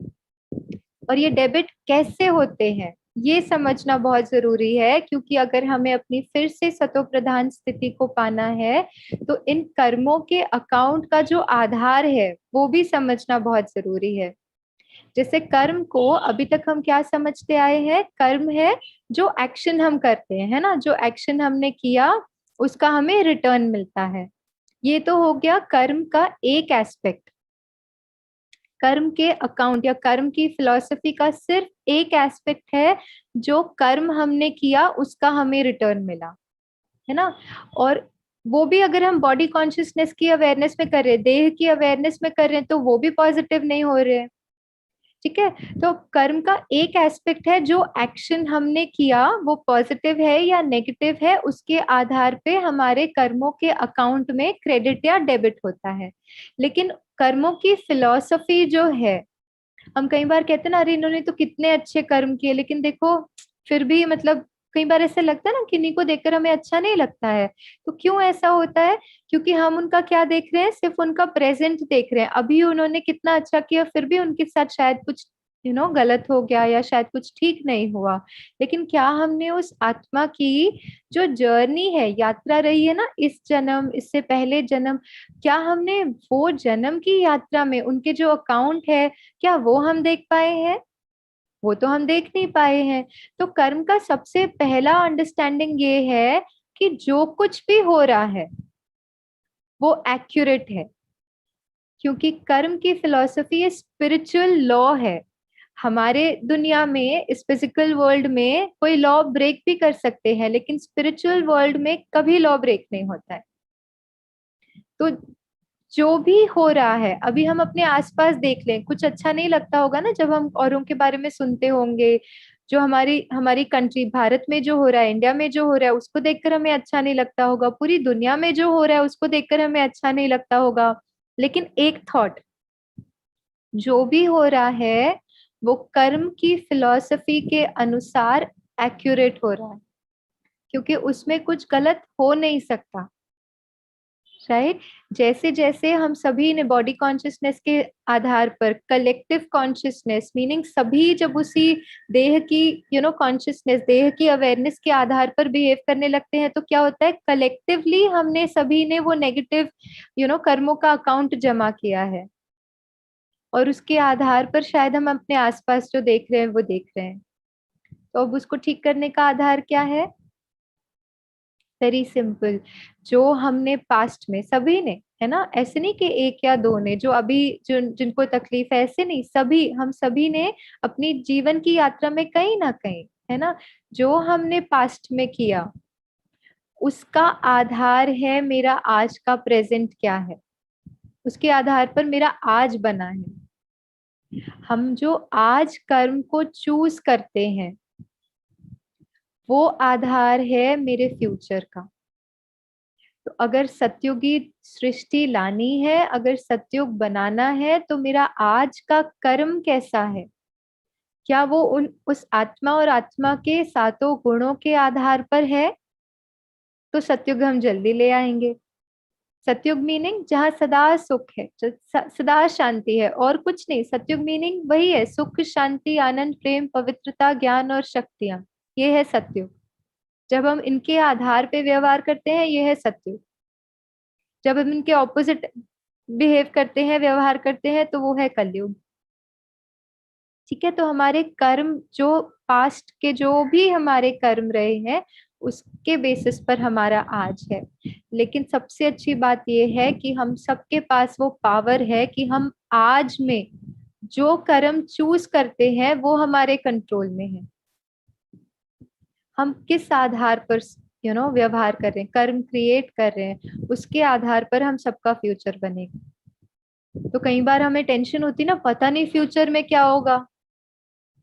और ये डेबिट कैसे होते हैं, ये समझना बहुत जरूरी है, क्योंकि अगर हमें अपनी फिर से सतो प्रधान स्थिति को पाना है, तो इन कर्मों के अकाउंट का जो आधार है वो भी समझना बहुत जरूरी है। जैसे कर्म को अभी तक हम क्या समझते आए हैं, कर्म है जो एक्शन हम करते हैं, है ना, जो एक्शन हमने किया उसका हमें रिटर्न मिलता है। ये तो हो गया कर्म का एक एस्पेक्ट। कर्म के अकाउंट या कर्म की फिलॉसफी का सिर्फ एक एस्पेक्ट है, जो कर्म हमने किया उसका हमें रिटर्न मिला, है ना। और वो भी अगर हम बॉडी कॉन्शियसनेस की अवेयरनेस में कर रहे हैं, देह की अवेयरनेस में कर रहे हैं, तो वो भी पॉजिटिव नहीं हो रहे हैं। ठीक है, तो कर्म का एक एस्पेक्ट है, जो एक्शन हमने किया वो पॉजिटिव है या नेगेटिव है, उसके आधार पे हमारे कर्मों के अकाउंट में क्रेडिट या डेबिट होता है। लेकिन कर्मों की फिलॉसफी जो है, हम कई बार कहते हैं ना, अरे इन्होंने तो कितने अच्छे कर्म किए, लेकिन देखो फिर भी मतलब कई बार ऐसे लगता है ना, किन्हीं को देखकर हमें अच्छा नहीं लगता है। तो क्यों ऐसा होता है? क्योंकि हम उनका क्या देख रहे हैं, सिर्फ उनका प्रेजेंट देख रहे हैं, अभी उन्होंने कितना अच्छा किया, फिर भी उनके साथ शायद कुछ गलत हो गया, या शायद कुछ ठीक नहीं हुआ। लेकिन क्या हमने उस आत्मा की जो जर्नी है, यात्रा रही है ना, इस जन्म, इससे पहले जन्म, क्या हमने वो जन्म की यात्रा में उनके जो अकाउंट है, क्या वो हम देख पाए हैं? वो तो हम देख नहीं पाए हैं। तो कर्म का सबसे पहला अंडरस्टैंडिंग ये है कि जो कुछ भी हो रहा है वो एक्यूरेट है, क्योंकि कर्म की फिलॉसफी स्पिरिचुअल लॉ है। हमारे दुनिया में, इस फिजिकल वर्ल्ड में कोई लॉ ब्रेक भी कर सकते हैं, लेकिन स्पिरिचुअल वर्ल्ड में कभी लॉ ब्रेक नहीं होता है। तो जो भी हो रहा है, अभी हम अपने आसपास देख लें, कुछ अच्छा नहीं लगता होगा ना जब हम औरों के बारे में सुनते होंगे, जो हमारी हमारी कंट्री भारत में जो हो रहा है, इंडिया में जो हो रहा है, उसको देखकर हमें अच्छा नहीं लगता होगा, पूरी दुनिया में जो हो रहा है उसको देखकर हमें अच्छा नहीं लगता होगा। लेकिन एक थॉट, जो भी हो रहा है वो कर्म की फिलॉसफी के अनुसार एक्यूरेट हो रहा है, क्योंकि उसमें कुछ गलत हो नहीं सकता। राइट। जैसे जैसे हम सभी ने बॉडी कॉन्शियसनेस के आधार पर कलेक्टिव कॉन्शियसनेस, मीनिंग सभी जब उसी देह की कॉन्शियसनेस, देह की अवेयरनेस के आधार पर बिहेव करने लगते हैं, तो क्या होता है, कलेक्टिवली हमने सभी ने वो नेगेटिव कर्मों का अकाउंट जमा किया है, और उसके आधार पर शायद हम अपने आसपास जो देख रहे हैं वो देख रहे हैं। तो अब उसको ठीक करने का आधार क्या है? Very simple. जो हमने पास्ट में सभी ने, है ना, ऐसे नहीं कि एक या दो ने, जो अभी जिनको तकलीफ है, ऐसे नहीं, सभी, हम सभी ने अपनी जीवन की यात्रा में कहीं ना कहीं, है ना, जो हमने पास्ट में किया उसका आधार है मेरा आज का प्रेजेंट क्या है, उसके आधार पर मेरा आज बना है। हम जो आज कर्म को चूज करते हैं वो आधार है मेरे फ्यूचर का। तो अगर सत्युगी सृष्टि लानी है, अगर सत्युग बनाना है, तो मेरा आज का कर्म कैसा है, क्या वो उस आत्मा और आत्मा के सातों गुणों के आधार पर है, तो सत्युग हम जल्दी ले आएंगे। सत्युग मीनिंग जहाँ सदा सुख है, सदा शांति है, और कुछ नहीं। सत्युग मीनिंग वही है, सुख, शांति, आनंद, प्रेम, पवित्रता, ज्ञान और शक्तियां। ये है सत्युग। जब हम इनके आधार पे व्यवहार करते हैं, ये है सत्युग। जब हम इनके ऑपोजिट बिहेव करते हैं, व्यवहार करते हैं, तो वो है कलयुग। ठीक है। तो हमारे कर्म जो पास्ट के जो भी हमारे कर्म रहे हैं, उसके बेसिस पर हमारा आज है। लेकिन सबसे अच्छी बात यह है कि हम सबके पास वो पावर है कि हम आज में जो कर्म चूज करते हैं वो हमारे कंट्रोल में है। हम किस आधार पर व्यवहार कर रहे हैं, कर्म क्रिएट कर रहे हैं, उसके आधार पर हम सबका फ्यूचर बनेगा। तो कई बार हमें टेंशन होती ना, पता नहीं फ्यूचर में क्या होगा।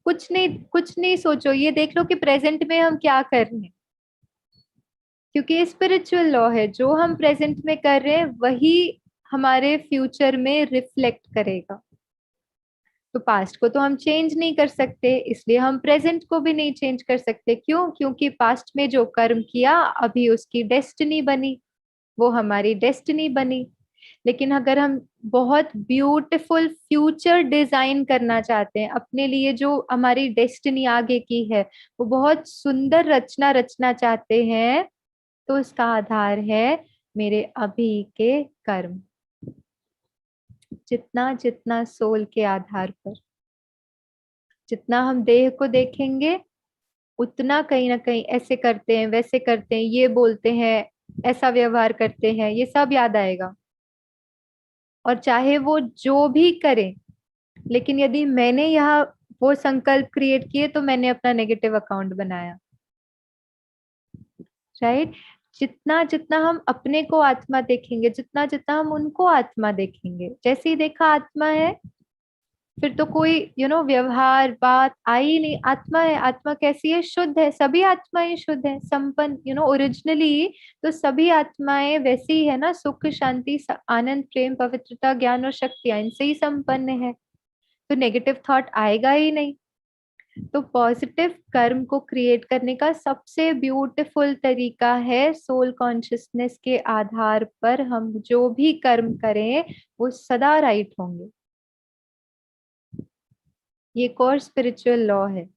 कुछ नहीं, कुछ नहीं सोचो, ये देख लो कि प्रेजेंट में हम क्या कर रहे हैं, क्योंकि ये स्पिरिचुअल लॉ है। जो हम प्रेजेंट में कर रहे हैं वही हमारे फ्यूचर में रिफ्लेक्ट करेगा। तो पास्ट को तो हम चेंज नहीं कर सकते, इसलिए हम प्रेजेंट को भी नहीं चेंज कर सकते। क्यों? क्योंकि पास्ट में जो कर्म किया अभी उसकी डेस्टिनी बनी, वो हमारी डेस्टिनी बनी। लेकिन अगर हम बहुत ब्यूटीफुल फ्यूचर डिजाइन करना चाहते हैं अपने लिए, जो हमारी डेस्टिनी आगे की है, वो बहुत सुंदर रचना रचना चाहते हैं, तो इसका आधार है मेरे अभी के कर्म। जितना जितना सोल के आधार पर, जितना हम देह को देखेंगे, उतना कहीं ना कहीं ऐसे करते हैं, वैसे करते हैं, ये बोलते हैं, ऐसा व्यवहार करते हैं, ये सब याद आएगा। और चाहे वो जो भी करें, लेकिन यदि मैंने यहाँ वो संकल्प क्रिएट किए, तो मैंने अपना नेगेटिव अकाउंट बनाया। राइट। जितना जितना हम अपने को आत्मा देखेंगे, जितना जितना हम उनको आत्मा देखेंगे, जैसे ही देखा आत्मा है, फिर तो कोई व्यवहार बात आई ही नहीं। आत्मा है, आत्मा कैसी है? शुद्ध है। सभी आत्माएं शुद्ध है, संपन्न, ओरिजिनली तो सभी आत्माएं वैसी ही है ना, सुख, शांति, आनंद, प्रेम, पवित्रता, ज्ञान और शक्तियां, इनसे ही संपन्न है। तो नेगेटिव थॉट आएगा ही नहीं। तो पॉजिटिव कर्म को क्रिएट करने का सबसे ब्यूटीफुल तरीका है सोल कॉन्शियसनेस के आधार पर हम जो भी कर्म करें वो सदा राइट होंगे। ये एक और स्पिरिचुअल लॉ है।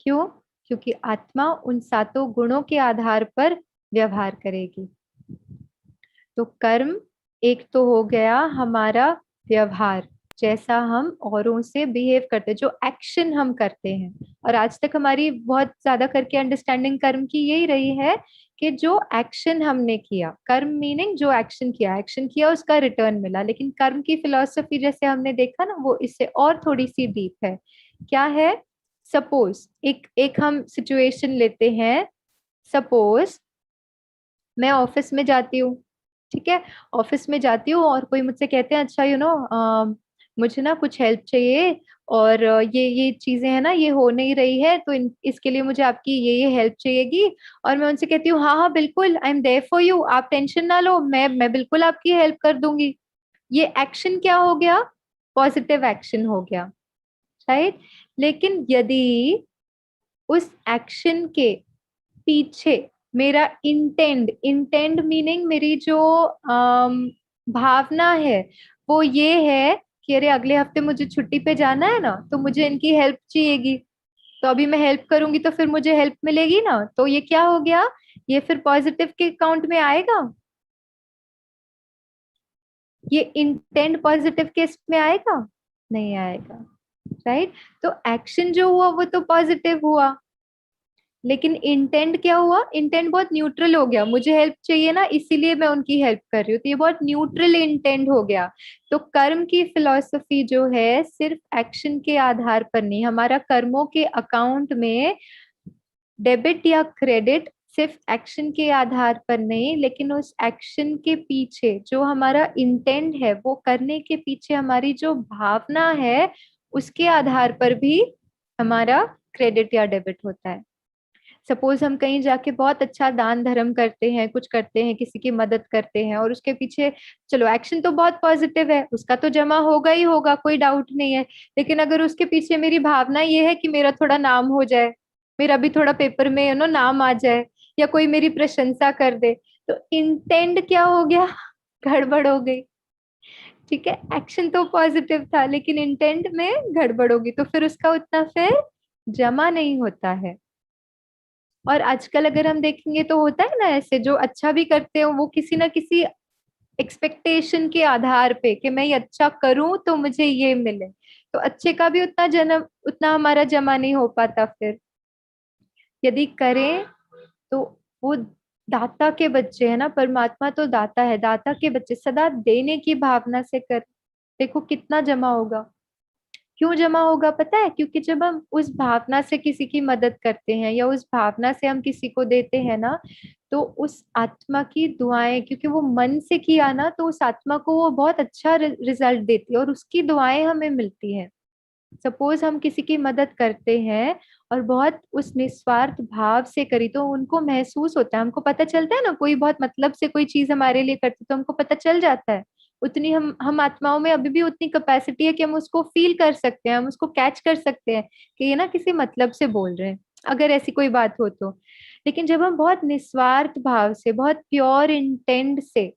क्यों? क्योंकि आत्मा उन सातों गुणों के आधार पर व्यवहार करेगी। तो कर्म एक तो हो गया हमारा व्यवहार, जैसा हम औरों से बिहेव करते हैं, जो एक्शन हम करते हैं। और आज तक हमारी बहुत ज्यादा करके अंडरस्टैंडिंग कर्म की यही रही है कि जो एक्शन हमने किया, कर्म मीनिंग जो एक्शन किया, एक्शन किया उसका रिटर्न मिला। लेकिन कर्म की फिलॉसफी जैसे हमने देखा ना, वो इससे और थोड़ी सी डीप है। क्या है? सपोज एक एक हम सिचुएशन लेते हैं। सपोज मैं ऑफिस में जाती हूँ, ठीक है, ऑफिस में जाती हूँ और कोई मुझसे कहते हैं, अच्छा मुझे ना कुछ हेल्प चाहिए, और ये चीजें है ना, ये हो नहीं रही है, तो इसके लिए मुझे आपकी ये हेल्प चाहिएगी। और मैं उनसे कहती हूँ हाँ हाँ बिल्कुल, I am there for you, आप टेंशन ना लो, मैं बिल्कुल आपकी हेल्प कर दूंगी। ये एक्शन क्या हो गया? पॉजिटिव एक्शन हो गया, राइट। लेकिन यदि उस एक्शन के पीछे मेरा इंटेंड, इंटेंड मीनिंग मेरी जो भावना है, वो ये है कि अरे अगले हफ्ते मुझे छुट्टी पे जाना है ना, तो मुझे इनकी हेल्प चाहिएगी, तो अभी मैं हेल्प करूंगी तो फिर मुझे हेल्प मिलेगी ना, तो ये क्या हो गया? ये फिर पॉजिटिव के अकाउंट में आएगा? ये इंटेंट पॉजिटिव केस में आएगा? नहीं आएगा, राइट। तो एक्शन जो हुआ वो तो पॉजिटिव हुआ, लेकिन इंटेंट क्या हुआ? इंटेंट बहुत न्यूट्रल हो गया, मुझे हेल्प चाहिए ना इसीलिए मैं उनकी हेल्प कर रही हूँ, तो ये बहुत न्यूट्रल इंटेंट हो गया। तो कर्म की फिलॉसफी जो है सिर्फ एक्शन के आधार पर नहीं, हमारा कर्मों के अकाउंट में डेबिट या क्रेडिट सिर्फ एक्शन के आधार पर नहीं, लेकिन उस एक्शन के पीछे जो हमारा इंटेंट है, वो करने के पीछे हमारी जो भावना है, उसके आधार पर भी हमारा क्रेडिट या डेबिट होता है। सपोज हम कहीं जाके बहुत अच्छा दान धर्म करते हैं, कुछ करते हैं, किसी की मदद करते हैं, और उसके पीछे चलो एक्शन तो बहुत पॉजिटिव है, उसका तो जमा होगा ही होगा, कोई डाउट नहीं है। लेकिन अगर उसके पीछे मेरी भावना ये है कि मेरा थोड़ा नाम हो जाए, मेरा भी थोड़ा पेपर में नाम आ जाए, या कोई मेरी प्रशंसा कर दे, तो इंटेंट क्या हो गया? गड़बड़ हो गई। ठीक है, एक्शन तो पॉजिटिव था लेकिन इंटेंट में गड़बड़ होगी, तो फिर उसका उतना फिर जमा नहीं होता है। और आजकल अगर हम देखेंगे तो होता है ना ऐसे, जो अच्छा भी करते हो वो किसी ना किसी एक्सपेक्टेशन के आधार पे कि मैं ये अच्छा करूं तो मुझे ये मिले, तो अच्छे का भी उतना जन्म, उतना हमारा जमा नहीं हो पाता फिर। यदि करें तो वो दाता के बच्चे है ना, परमात्मा तो दाता है, दाता के बच्चे सदा देने की भावना से कर, देखो कितना जमा होगा। क्यों जमा होगा पता है? क्योंकि जब हम उस भावना से किसी की मदद करते हैं या उस भावना से हम किसी को देते हैं ना, तो उस आत्मा की दुआएं, क्योंकि वो मन से किया ना, तो उस आत्मा को वो बहुत अच्छा रिजल्ट देती है और उसकी दुआएं हमें मिलती हैं। सपोज हम किसी की मदद करते हैं और बहुत उस निस्वार्थ भाव से करी, तो उनको महसूस होता है, हमको पता चलता है ना, कोई बहुत मतलब से कोई चीज हमारे लिए करती तो हमको पता चल जाता है। उतनी हम आत्माओं में अभी भी उतनी कैपेसिटी है कि हम उसको फील कर सकते हैं, हम उसको कैच कर सकते हैं कि ये ना किसी मतलब से बोल रहे हैं, अगर ऐसी कोई बात हो तो। लेकिन जब हम बहुत निस्वार्थ भाव से, बहुत प्योर इंटेंट से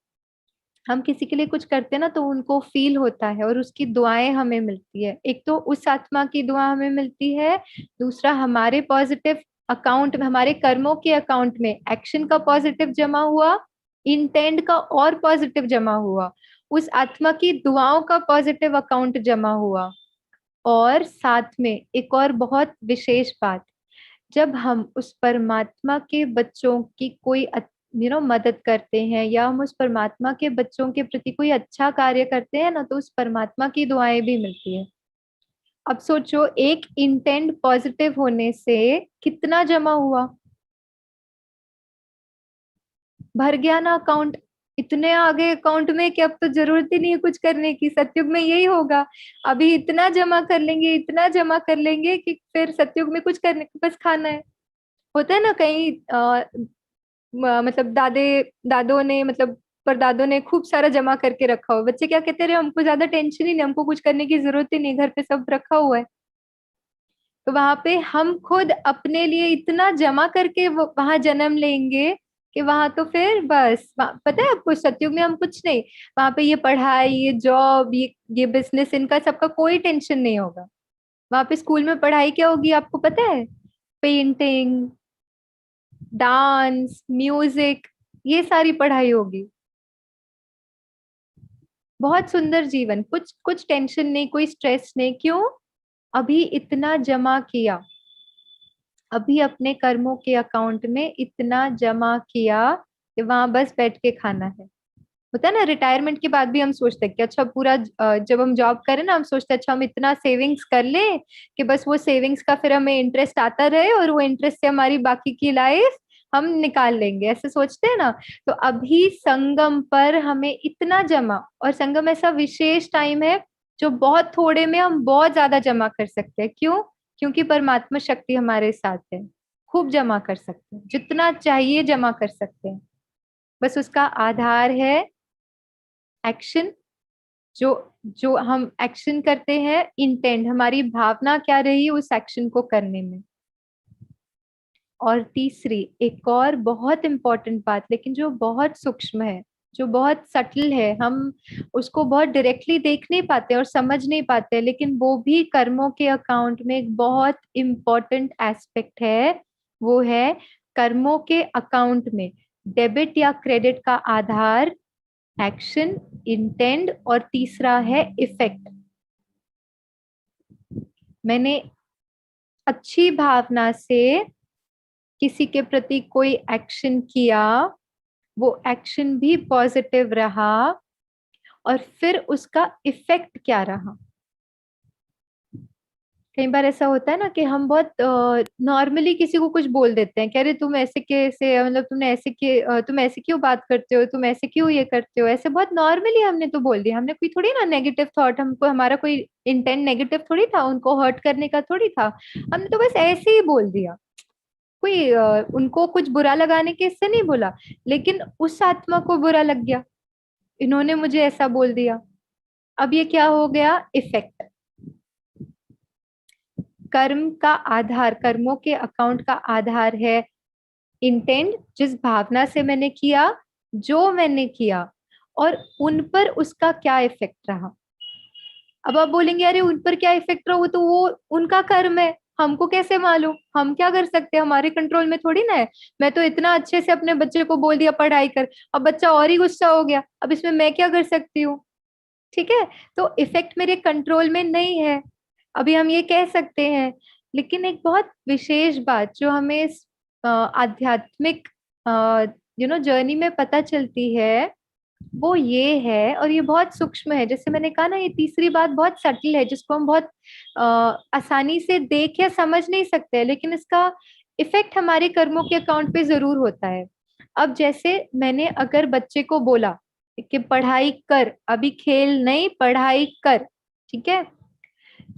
हम किसी के लिए कुछ करते हैं ना, तो उनको फील होता है और उसकी दुआएं हमें मिलती है। एक तो उस आत्मा की दुआ हमें मिलती है, दूसरा हमारे पॉजिटिव अकाउंट में, हमारे कर्मों के अकाउंट में एक्शन का पॉजिटिव जमा हुआ, इंटेंट का और पॉजिटिव जमा हुआ, उस आत्मा की दुआओं का पॉजिटिव अकाउंट जमा हुआ। और साथ में एक और बहुत विशेष बात, जब हम उस परमात्मा के बच्चों की कोई मदद करते हैं, या हम उस परमात्मा के बच्चों के प्रति कोई अच्छा कार्य करते हैं ना, तो उस परमात्मा की दुआएं भी मिलती है। अब सोचो, एक इंटेंट पॉजिटिव होने से कितना जमा हुआ, भर गया ना अकाउंट। इतने आगे अकाउंट में कि अब तो जरूरत ही नहीं है कुछ करने की, सतयुग में यही होगा। अभी इतना जमा कर लेंगे, इतना जमा कर लेंगे कि फिर सतयुग में कुछ करने, बस खाना है। होता है ना कहीं मतलब दादों ने, मतलब परदादों ने खूब सारा जमा करके रखा हो, बच्चे क्या कहते रहे, हमको ज्यादा टेंशन ही नहीं, हमको कुछ करने की जरूरत ही नहीं, घर पे सब रखा हुआ है। तो वहां पे हम खुद अपने लिए इतना जमा करके वहां जन्म लेंगे कि वहां तो फिर बस पता है आपको, सतयुग में हम कुछ नहीं, वहां पे ये पढ़ाई, ये जॉब, ये बिजनेस, इनका सबका कोई टेंशन नहीं होगा। वहां पे स्कूल में पढ़ाई क्या होगी आपको पता है? पेंटिंग, डांस, म्यूजिक, ये सारी पढ़ाई होगी। बहुत सुंदर जीवन, कुछ कुछ टेंशन नहीं, कोई स्ट्रेस नहीं। क्यों? अभी इतना जमा किया, अभी अपने कर्मों के अकाउंट में इतना जमा किया कि वहां बस बैठ के खाना है। होता है ना, रिटायरमेंट के बाद भी हम सोचते हैं कि अच्छा पूरा जब हम जॉब करें ना, हम सोचते हैं अच्छा हम इतना सेविंग्स कर लें कि बस वो सेविंग्स का फिर हमें इंटरेस्ट आता रहे और वो इंटरेस्ट से हमारी बाकी की लाइफ हम निकाल लेंगे, ऐसे सोचते हैं ना। तो अभी संगम पर हमें इतना जमा, और संगम ऐसा विशेष टाइम है जो बहुत थोड़े में हम बहुत ज्यादा जमा कर सकते हैं। क्यों? क्योंकि परमात्मा शक्ति हमारे साथ है। खूब जमा कर सकते हैं, जितना चाहिए जमा कर सकते हैं। बस उसका आधार है एक्शन। जो जो हम एक्शन करते हैं, इंटेंट, हमारी भावना क्या रही उस एक्शन को करने में। और तीसरी एक और बहुत इंपॉर्टेंट बात, लेकिन जो बहुत सूक्ष्म है, जो बहुत सटल है, हम उसको बहुत डायरेक्टली देख नहीं पाते और समझ नहीं पाते, लेकिन वो भी कर्मों के अकाउंट में एक बहुत इंपॉर्टेंट एस्पेक्ट है। वो है कर्मों के अकाउंट में डेबिट या क्रेडिट का आधार एक्शन, इंटेंट, और तीसरा है इफेक्ट। मैंने अच्छी भावना से किसी के प्रति कोई एक्शन किया, वो एक्शन भी पॉजिटिव रहा, और फिर उसका इफेक्ट क्या रहा। कई बार ऐसा होता है ना कि हम बहुत नॉर्मली किसी को कुछ बोल देते हैं कि अरे तुम ऐसे कैसे, मतलब तुमने ऐसे तुम ऐसे क्यों बात करते हो, तुम ऐसे क्यों ये करते हो, ऐसे बहुत नॉर्मली हमने तो बोल दिया। हमने कोई थोड़ी ना नेगेटिव थॉट, हमको हमारा कोई इंटेंट नेगेटिव थोड़ी था, उनको हर्ट करने का थोड़ी था। हमने तो बस ऐसे ही बोल दिया। कोई उनको कुछ बुरा लगाने के इससे नहीं बोला, लेकिन उस आत्मा को बुरा लग गया, इन्होंने मुझे ऐसा बोल दिया। अब ये क्या हो गया? इफेक्ट। कर्म का आधार, कर्मों के अकाउंट का आधार है इंटेंट, जिस भावना से मैंने किया, जो मैंने किया, और उन पर उसका क्या इफेक्ट रहा। अब आप बोलेंगे अरे उन पर क्या इफेक्ट रहा, वो उनका कर्म है, हमको कैसे मालूम, हम क्या कर सकते हैं, हमारे कंट्रोल में थोड़ी ना है। मैं तो इतना अच्छे से अपने बच्चे को बोल दिया पढ़ाई कर, अब बच्चा और ही गुस्सा हो गया, अब इसमें मैं क्या कर सकती हूँ? ठीक है, तो इफेक्ट मेरे कंट्रोल में नहीं है, अभी हम ये कह सकते हैं। लेकिन एक बहुत विशेष बात जो हमें इस आध्यात्मिक जर्नी में पता चलती है, वो ये है, और ये बहुत सूक्ष्म है। जैसे मैंने कहा ना, ये तीसरी बात बहुत सटल है, जिसको हम बहुत आसानी से देख या समझ नहीं सकते, लेकिन इसका इफेक्ट हमारे कर्मों के अकाउंट पे जरूर होता है। अब जैसे मैंने अगर बच्चे को बोला कि पढ़ाई कर, अभी खेल नहीं, पढ़ाई कर, ठीक है।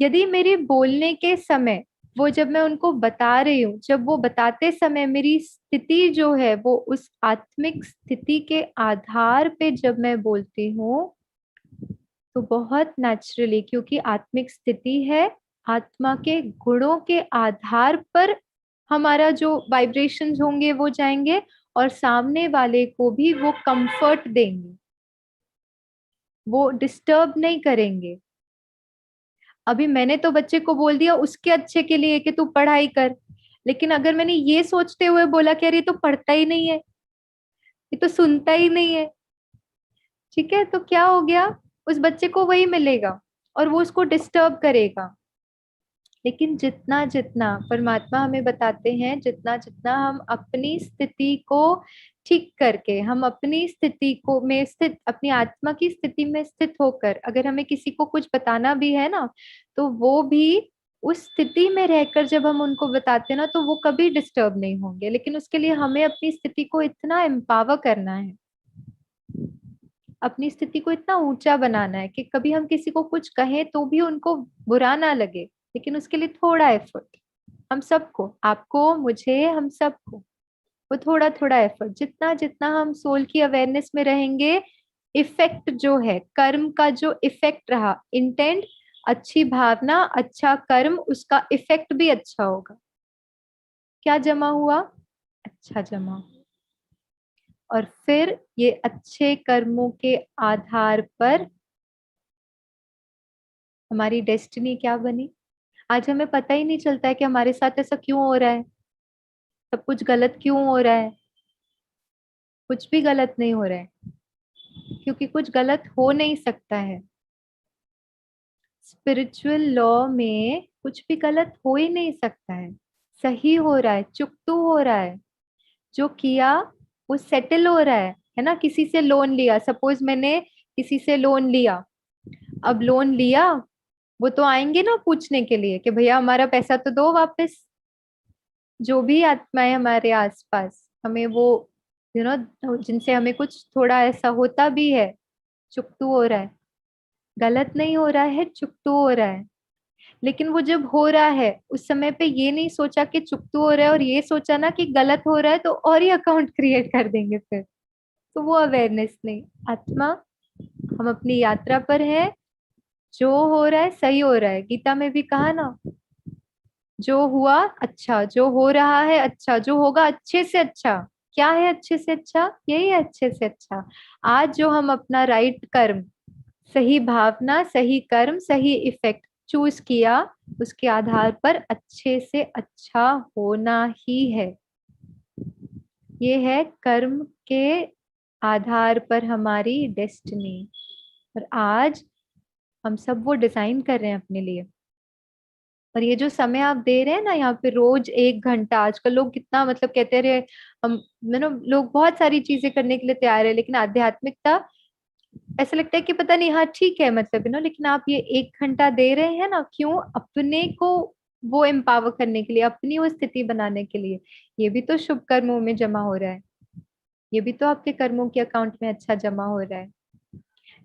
यदि मेरे बोलने के समय, वो जब मैं उनको बता रही हूँ, जब वो बताते समय मेरी स्थिति जो है वो उस आत्मिक स्थिति के आधार पे जब मैं बोलती हूँ, तो बहुत नेचुरली, क्योंकि आत्मिक स्थिति है, आत्मा के गुणों के आधार पर हमारा जो वाइब्रेशंस होंगे वो जाएंगे, और सामने वाले को भी वो कंफर्ट देंगे, वो डिस्टर्ब नहीं करेंगे। अभी मैंने तो बच्चे को बोल दिया उसके अच्छे के लिए कि तू पढ़ाई कर, लेकिन अगर मैंने ये सोचते हुए बोला कि अरे ये तो पढ़ता ही नहीं है, ये तो सुनता ही नहीं है, ठीक है, तो क्या हो गया? उस बच्चे को वही मिलेगा और वो उसको डिस्टर्ब करेगा। लेकिन जितना जितना परमात्मा हमें बताते हैं, जितना जितना हम अपनी स्थिति को ठीक करके, हम अपनी स्थिति को में स्थित, अपनी आत्मा की स्थिति में स्थित होकर अगर हमें किसी को कुछ बताना भी है ना, तो वो भी उस स्थिति में रहकर जब हम उनको बताते हैं ना, तो वो कभी डिस्टर्ब नहीं होंगे। लेकिन उसके लिए हमें अपनी स्थिति को इतना एम्पावर करना है, अपनी स्थिति को इतना ऊंचा बनाना है कि कभी हम किसी को कुछ कहें तो भी उनको बुरा ना लगे। लेकिन उसके लिए थोड़ा एफर्ट, हम सबको, आपको, मुझे, हम सबको, वो थोड़ा थोड़ा एफर्ट, जितना जितना हम सोल की अवेयरनेस में रहेंगे, इफेक्ट जो है, कर्म का जो इफेक्ट रहा, इंटेंट, अच्छी भावना, अच्छा कर्म, उसका इफेक्ट भी अच्छा होगा। क्या जमा हुआ? अच्छा जमा। और फिर ये अच्छे कर्मों के आधार पर हमारी डेस्टिनी क्या बनी, आज हमें पता ही नहीं चलता है कि हमारे साथ ऐसा क्यों हो रहा है, सब कुछ गलत क्यों हो रहा है। कुछ भी गलत नहीं हो रहा है, क्योंकि कुछ गलत हो नहीं सकता है। स्पिरिचुअल लॉ में कुछ भी गलत हो ही नहीं सकता है, सही हो रहा है, चुकतू हो रहा है, जो किया वो सेटल हो रहा है ना। किसी से लोन लिया, सपोज मैंने किसी से लोन लिया, अब लोन लिया, वो तो आएंगे ना पूछने के लिए कि भैया हमारा पैसा तो दो वापस। जो भी आत्माएं हमारे आसपास हमें वो जिनसे हमें कुछ थोड़ा ऐसा होता भी है, चुकतू हो रहा है, गलत नहीं हो रहा है, चुप तो हो रहा है। लेकिन वो जब हो रहा है उस समय पे ये नहीं सोचा कि चुकतू हो रहा है, और ये सोचा ना कि गलत हो रहा है तो और ही अकाउंट क्रिएट कर देंगे फिर। तो वो अवेयरनेस नहीं। आत्मा, हम अपनी यात्रा पर है, जो हो रहा है सही हो रहा है। गीता में भी कहा ना, जो हुआ अच्छा, जो हो रहा है अच्छा, जो होगा अच्छे से अच्छा। क्या है अच्छे से अच्छा? यही है अच्छे से अच्छा। आज जो हम अपना राइट कर्म, सही भावना, सही कर्म, सही इफेक्ट चूज किया, उसके आधार पर अच्छे से अच्छा होना ही है। ये है कर्म के आधार पर हमारी डेस्टिनी। और आज हम सब वो डिजाइन कर रहे हैं अपने लिए। और ये जो समय आप दे रहे हैं ना यहाँ पे, रोज 1 घंटा, आजकल लोग कितना मतलब कहते रहे, हम लोग बहुत सारी चीजें करने के लिए तैयार है, लेकिन आध्यात्मिकता ऐसा लगता है कि पता नहीं, हाँ ठीक है मतलब लेकिन आप ये 1 घंटा दे रहे हैं ना, क्यों? अपने को वो एम्पावर करने के लिए, अपनी वो स्थिति बनाने के लिए। ये भी तो शुभ कर्मों में जमा हो रहा है। ये भी तो आपके कर्मों के अकाउंट में अच्छा जमा हो रहा है।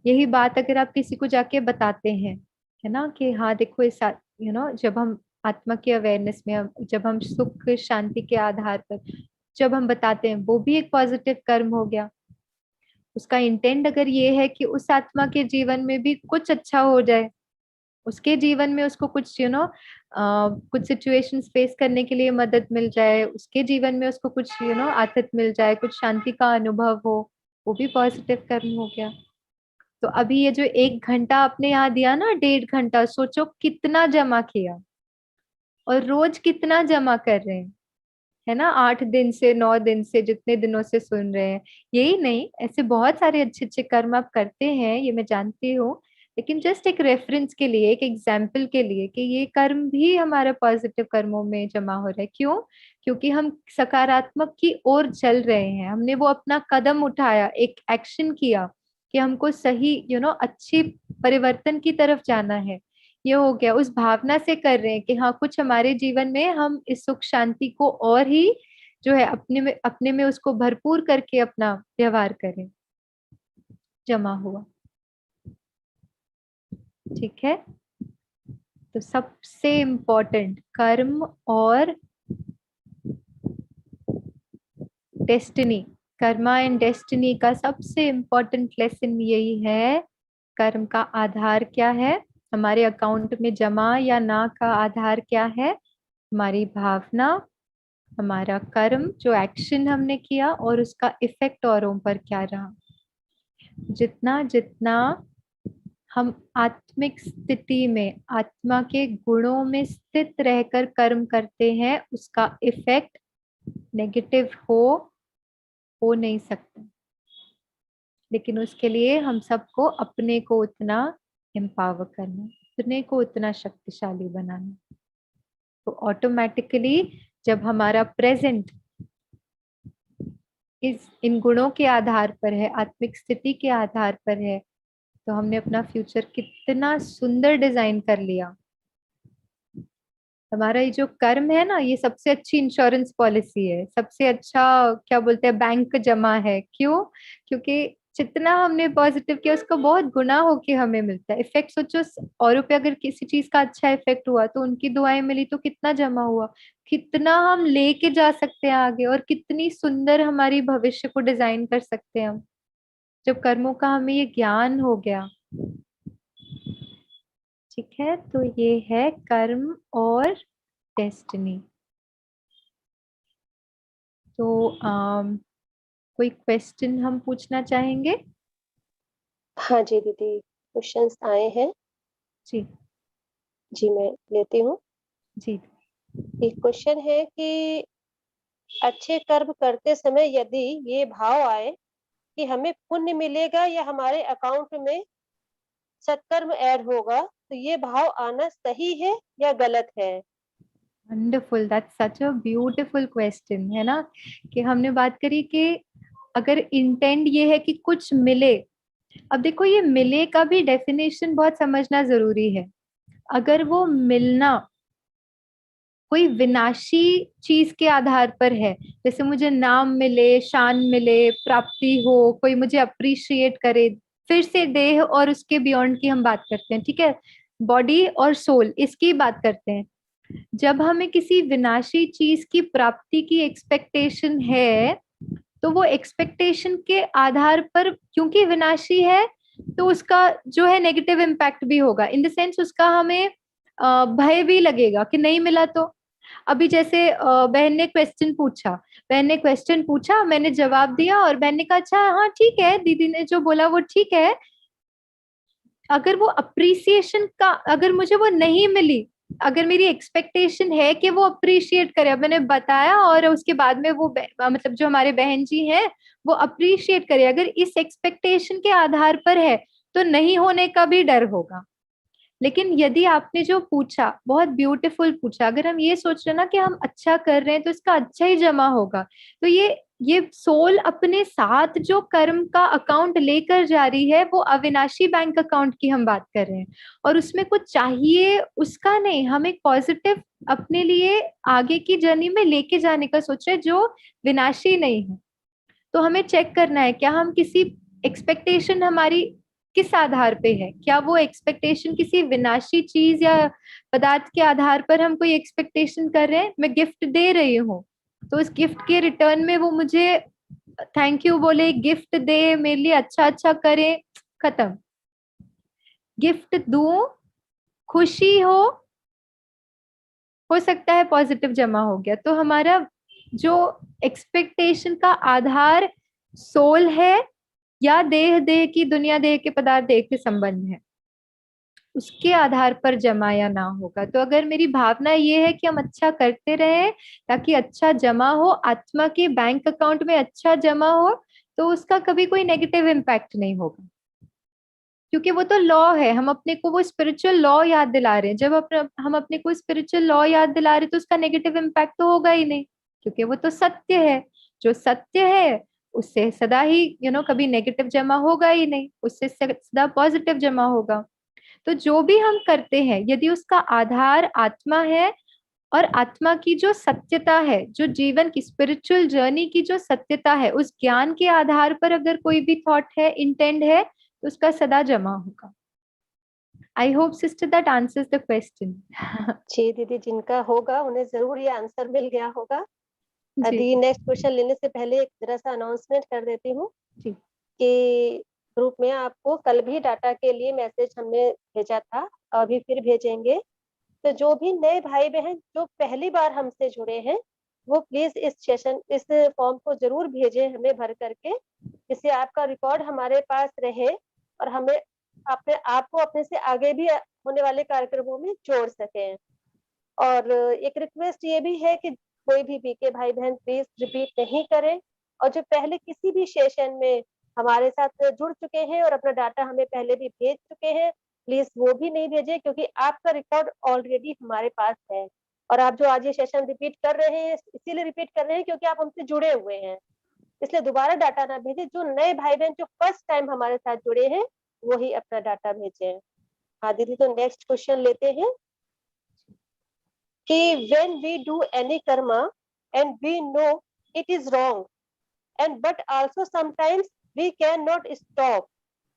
यही बात अगर आप किसी को जाके बताते हैं, है ना, कि हाँ देखो इस, जब हम आत्मा के अवेयरनेस में, जब हम सुख शांति के आधार पर जब हम बताते हैं, वो भी एक पॉजिटिव कर्म हो गया। उसका इंटेंट अगर ये है कि उस आत्मा के जीवन में भी कुछ अच्छा हो जाए, उसके जीवन में उसको कुछ कुछ सिचुएशंस फेस करने के लिए मदद मिल जाए, उसके जीवन में उसको कुछ आदत मिल जाए, कुछ शांति का अनुभव हो, वो भी पॉजिटिव कर्म हो गया। तो अभी ये जो 1 घंटा आपने यहाँ दिया ना, 1.5 घंटा, सोचो कितना जमा किया, और रोज कितना जमा कर रहे हैं, है ना? 8 दिन से, 9 दिन से, जितने दिनों से सुन रहे हैं। यही नहीं, ऐसे बहुत सारे अच्छे अच्छे कर्म आप करते हैं, ये मैं जानती हूँ। लेकिन जस्ट एक रेफरेंस के लिए, एक एग्जाम्पल के लिए, कि ये कर्म भी हमारे पॉजिटिव कर्मों में जमा हो रहा है। क्यों? क्योंकि हम सकारात्मक की ओर चल रहे हैं, हमने वो अपना कदम उठाया, एक एक्शन किया कि हमको सही अच्छी परिवर्तन की तरफ जाना है। ये हो गया, उस भावना से कर रहे हैं कि हाँ कुछ हमारे जीवन में हम इस सुख शांति को और ही जो है अपने में उसको भरपूर करके अपना व्यवहार करें। जमा हुआ। ठीक है। तो सबसे इम्पोर्टेंट कर्म और डेस्टिनी, कर्मा एंड डेस्टिनी का सबसे इम्पोर्टेंट लेसन यही है। कर्म का आधार क्या है? हमारे अकाउंट में जमा या ना का आधार क्या है? हमारी भावना, हमारा कर्म, जो एक्शन हमने किया, और उसका इफेक्ट औरों पर क्या रहा। जितना जितना हम आत्मिक स्थिति में, आत्मा के गुणों में स्थित रहकर कर्म करते हैं, उसका इफेक्ट नेगेटिव हो नहीं सकता। लेकिन उसके लिए हम सबको अपने को उतना एम्पावर करना, अपने को उतना शक्तिशाली बनाना। तो ऑटोमेटिकली जब हमारा प्रेजेंट इस इन गुणों के आधार पर है, आत्मिक स्थिति के आधार पर है, तो हमने अपना फ्यूचर कितना सुंदर डिजाइन कर लिया। हमारा ये जो कर्म है ना, ये सबसे अच्छी इंश्योरेंस पॉलिसी है, सबसे अच्छा क्या बोलते हैं, बैंक जमा है। क्यों? क्योंकि जितना हमने पॉजिटिव किया, उसका बहुत गुना होके हमें मिलता है इफेक्ट। सोचो, औरों पे अगर किसी चीज का अच्छा इफेक्ट हुआ तो उनकी दुआएं मिली, तो कितना जमा हुआ, कितना हम लेके जा सकते हैं आगे, और कितनी सुंदर हमारी भविष्य को डिजाइन कर सकते हैं हम, जब कर्मों का हमें ये ज्ञान हो गया। ठीक है, तो ये है कर्म और डेस्टिनी। तो कोई क्वेश्चन हम पूछना चाहेंगे? हाँ जी दीदी, क्वेश्चंस आए हैं। जी। जी मैं लेती हूँ। जी। एक क्वेश्चन है कि अच्छे कर्म करते समय यदि ये भाव आए कि हमें पुण्य मिलेगा या हमारे अकाउंट में सत्कर्म ऐड होगा, तो ये भाव आना सही है या गलत है? Wonderful, that's such a beautiful question, है ना? कि हमने बात करी कि अगर इंटेंट ये है कि कुछ मिले। अब देखो, ये मिले का भी डेफिनेशन बहुत समझना जरूरी है। अगर वो मिलना कोई विनाशी चीज के आधार पर है, जैसे मुझे नाम मिले, शान मिले, प्राप्ति हो, कोई मुझे अप्रिशिएट करे, फिर से देह और उसके बियॉन्ड की हम बात करते हैं, ठीक है, बॉडी और सोल इसकी बात करते हैं। जब हमें किसी विनाशी चीज की प्राप्ति की एक्सपेक्टेशन है, तो वो एक्सपेक्टेशन के आधार पर, क्योंकि विनाशी है, तो उसका जो है नेगेटिव इम्पैक्ट भी होगा, इन द सेंस उसका हमें भय भी लगेगा कि नहीं मिला तो। अभी जैसे बहन ने क्वेश्चन पूछा, मैंने जवाब दिया और बहन ने कहा अच्छा हाँ ठीक है, दीदी ने जो बोला वो ठीक है। अगर वो अप्रिसिएशन का, अगर मुझे वो नहीं मिली, अगर मेरी एक्सपेक्टेशन है कि वो अप्रिशिएट करे, अब मैंने बताया और उसके बाद में वो मतलब जो हमारे बहन जी हैं वो अप्रिशिएट करे, अगर इस एक्सपेक्टेशन के आधार पर है तो नहीं होने का भी डर होगा। लेकिन यदि आपने जो पूछा बहुत ब्यूटीफुल पूछा, अगर हम ये सोच रहे ना कि हम अच्छा कर रहे हैं तो इसका अच्छा ही जमा होगा, तो ये सोल अपने साथ जो कर्म का अकाउंट लेकर जा रही है वो अविनाशी बैंक अकाउंट की हम बात कर रहे हैं, और उसमें कुछ चाहिए उसका नहीं, हम एक पॉजिटिव अपने लिए आगे की जर्नी में लेके जाने का सोच रहे हैं जो विनाशी नहीं है। तो हमें चेक करना है क्या हम किसी एक्सपेक्टेशन हमारी किस आधार पे है, क्या वो एक्सपेक्टेशन किसी विनाशी चीज या पदार्थ के आधार पर हम कोई एक्सपेक्टेशन कर रहे हैं। मैं गिफ्ट दे रही हूँ तो उस गिफ्ट के रिटर्न में वो मुझे थैंक यू बोले, गिफ्ट दे, मेरे लिए अच्छा अच्छा करे, खत्म। गिफ्ट दूं, खुशी हो सकता है पॉजिटिव जमा हो गया, तो हमारा जो एक्सपेक्टेशन का आधार सोल है या देह, देह की दुनिया, देह के पदार्थ, देह के संबंध है, उसके आधार पर जमा या ना होगा। तो अगर मेरी भावना ये है कि हम अच्छा करते रहे ताकि अच्छा जमा हो, आत्मा के बैंक अकाउंट में अच्छा जमा हो, तो उसका कभी कोई नेगेटिव इम्पैक्ट नहीं होगा, क्योंकि वो तो लॉ है। हम अपने को वो स्पिरिचुअल लॉ याद दिला रहे हैं, जब हम अपने को स्पिरिचुअल लॉ याद दिला रहे हैं तो उसका नेगेटिव इम्पैक्ट तो होगा ही नहीं, क्योंकि वो तो सत्य है। जो सत्य है उससे सदा ही कभी नेगेटिव जमा होगा ही नहीं, उससे सदा पॉजिटिव जमा होगा। तो जो भी हम करते हैं यदि उसका आधार आत्मा है, और आत्मा की जो सत्यता है, जो जीवन की स्पिरिचुअल जर्नी की जो सत्यता है, उस ज्ञान के आधार पर अगर कोई भी थॉट है, इंटेंट है, तो उसका सदा जमा होगा। I hope sister that answers the question. जी दीदी, जिनका होगा उन्हें जरूर ये आंसर मिल गया होगा। जी अभी नेक्स्ट क्वेश्चन लेने से पहले एक जरा सा अनाउंसमेंट कर देती हूँ जी कि ग्रुप में आपको कल भी डाटा के लिए मैसेज हमने भेजा था, अभी फिर भेजेंगे। तो जो भी नए भाई बहन जो पहली बार हमसे जुड़े हैं, वो प्लीज इस फॉर्म को जरूर भेजें हमें भर करके, जिससे आपका रिकॉर्ड हमारे पास रहे और हमें अपने आपको अपने से आगे भी होने वाले कार्यक्रमों में जोड़ सकें। और एक रिक्वेस्ट ये भी है कि कोई भी बीके भाई बहन प्लीज रिपीट नहीं करें, और जो पहले किसी भी सेशन में हमारे साथ जुड़ चुके हैं और अपना डाटा हमें पहले भी भेज चुके हैं, प्लीज वो भी नहीं भेजें, क्योंकि आपका रिकॉर्ड ऑलरेडी हमारे पास है। और आप जो आज ये सेशन रिपीट कर रहे हैं इसीलिए रिपीट कर रहे हैं क्योंकि आप हमसे जुड़े हुए हैं, इसलिए दोबारा डाटा ना भेजें। जो नए भाई बहन जो फर्स्ट टाइम हमारे साथ जुड़े हैं वही अपना डाटा भेजें। हाँ दीदी, तो नेक्स्ट क्वेश्चन लेते हैं कि when we do any karma and we know it is wrong, and but also sometimes we cannot stop,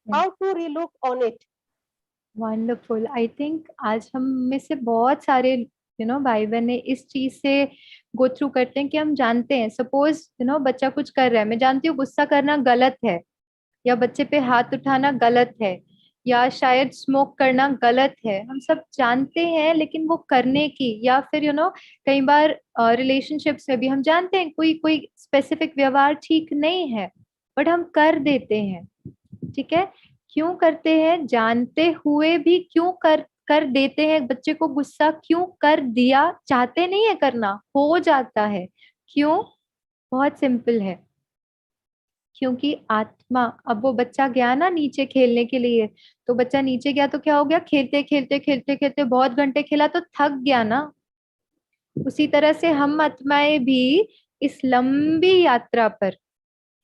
how to relook on it? Wonderful. I think आज हम में से बहुत सारे भाई बहन इस चीज से गो थ्रू करते हैं कि हम जानते हैं, सपोज बच्चा कुछ कर रहा है, मैं जानती हूँ गुस्सा करना गलत है, या बच्चे पे हाथ उठाना गलत है, या शायद स्मोक करना गलत है, हम सब जानते हैं, लेकिन वो करने की, या फिर कई बार रिलेशनशिप्स में भी हम जानते हैं कोई कोई स्पेसिफिक व्यवहार ठीक नहीं है, बट हम कर देते हैं। ठीक है, क्यों करते हैं, जानते हुए भी क्यों कर देते हैं, बच्चे को गुस्सा क्यों कर दिया, चाहते नहीं है करना, हो जाता है, क्यों? बहुत सिंपल है, क्योंकि आत्मा, अब वो बच्चा गया ना नीचे खेलने के लिए, तो बच्चा नीचे गया तो क्या हो गया, खेलते खेलते खेलते खेलते बहुत घंटे खेला तो थक गया ना। उसी तरह से हम आत्माएं भी इस लंबी यात्रा पर,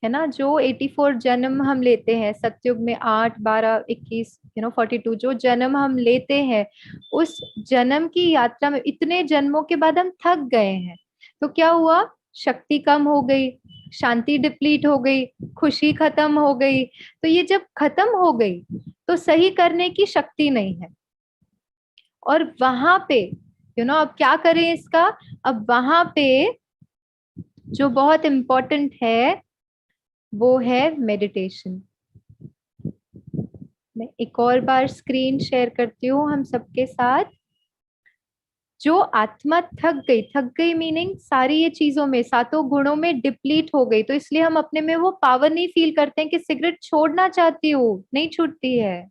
है ना, जो 84 जन्म हम लेते हैं सतयुग में, 8 12 21 42 जो जन्म हम लेते हैं, उस जन्म की यात्रा में इतने जन्मों के बाद हम थक गए हैं, तो क्या हुआ, शक्ति कम हो गई, शांति डिप्लीट हो गई, खुशी खत्म हो गई। तो ये जब खत्म हो गई तो सही करने की शक्ति नहीं है। और वहां पे अब क्या करें इसका? अब वहां पे जो बहुत इम्पोर्टेंट है वो है मेडिटेशन। मैं एक और बार स्क्रीन शेयर करती हूँ हम सबके साथ। जो आत्मा थक गई मीनिंग सारी ये चीजों में, सातों गुणों में डिप्लीट हो गई, तो इसलिए हम अपने में वो पावर नहीं फील करते हैं कि सिगरेट छोड़ना चाहती हूँ, नहीं छूटती है।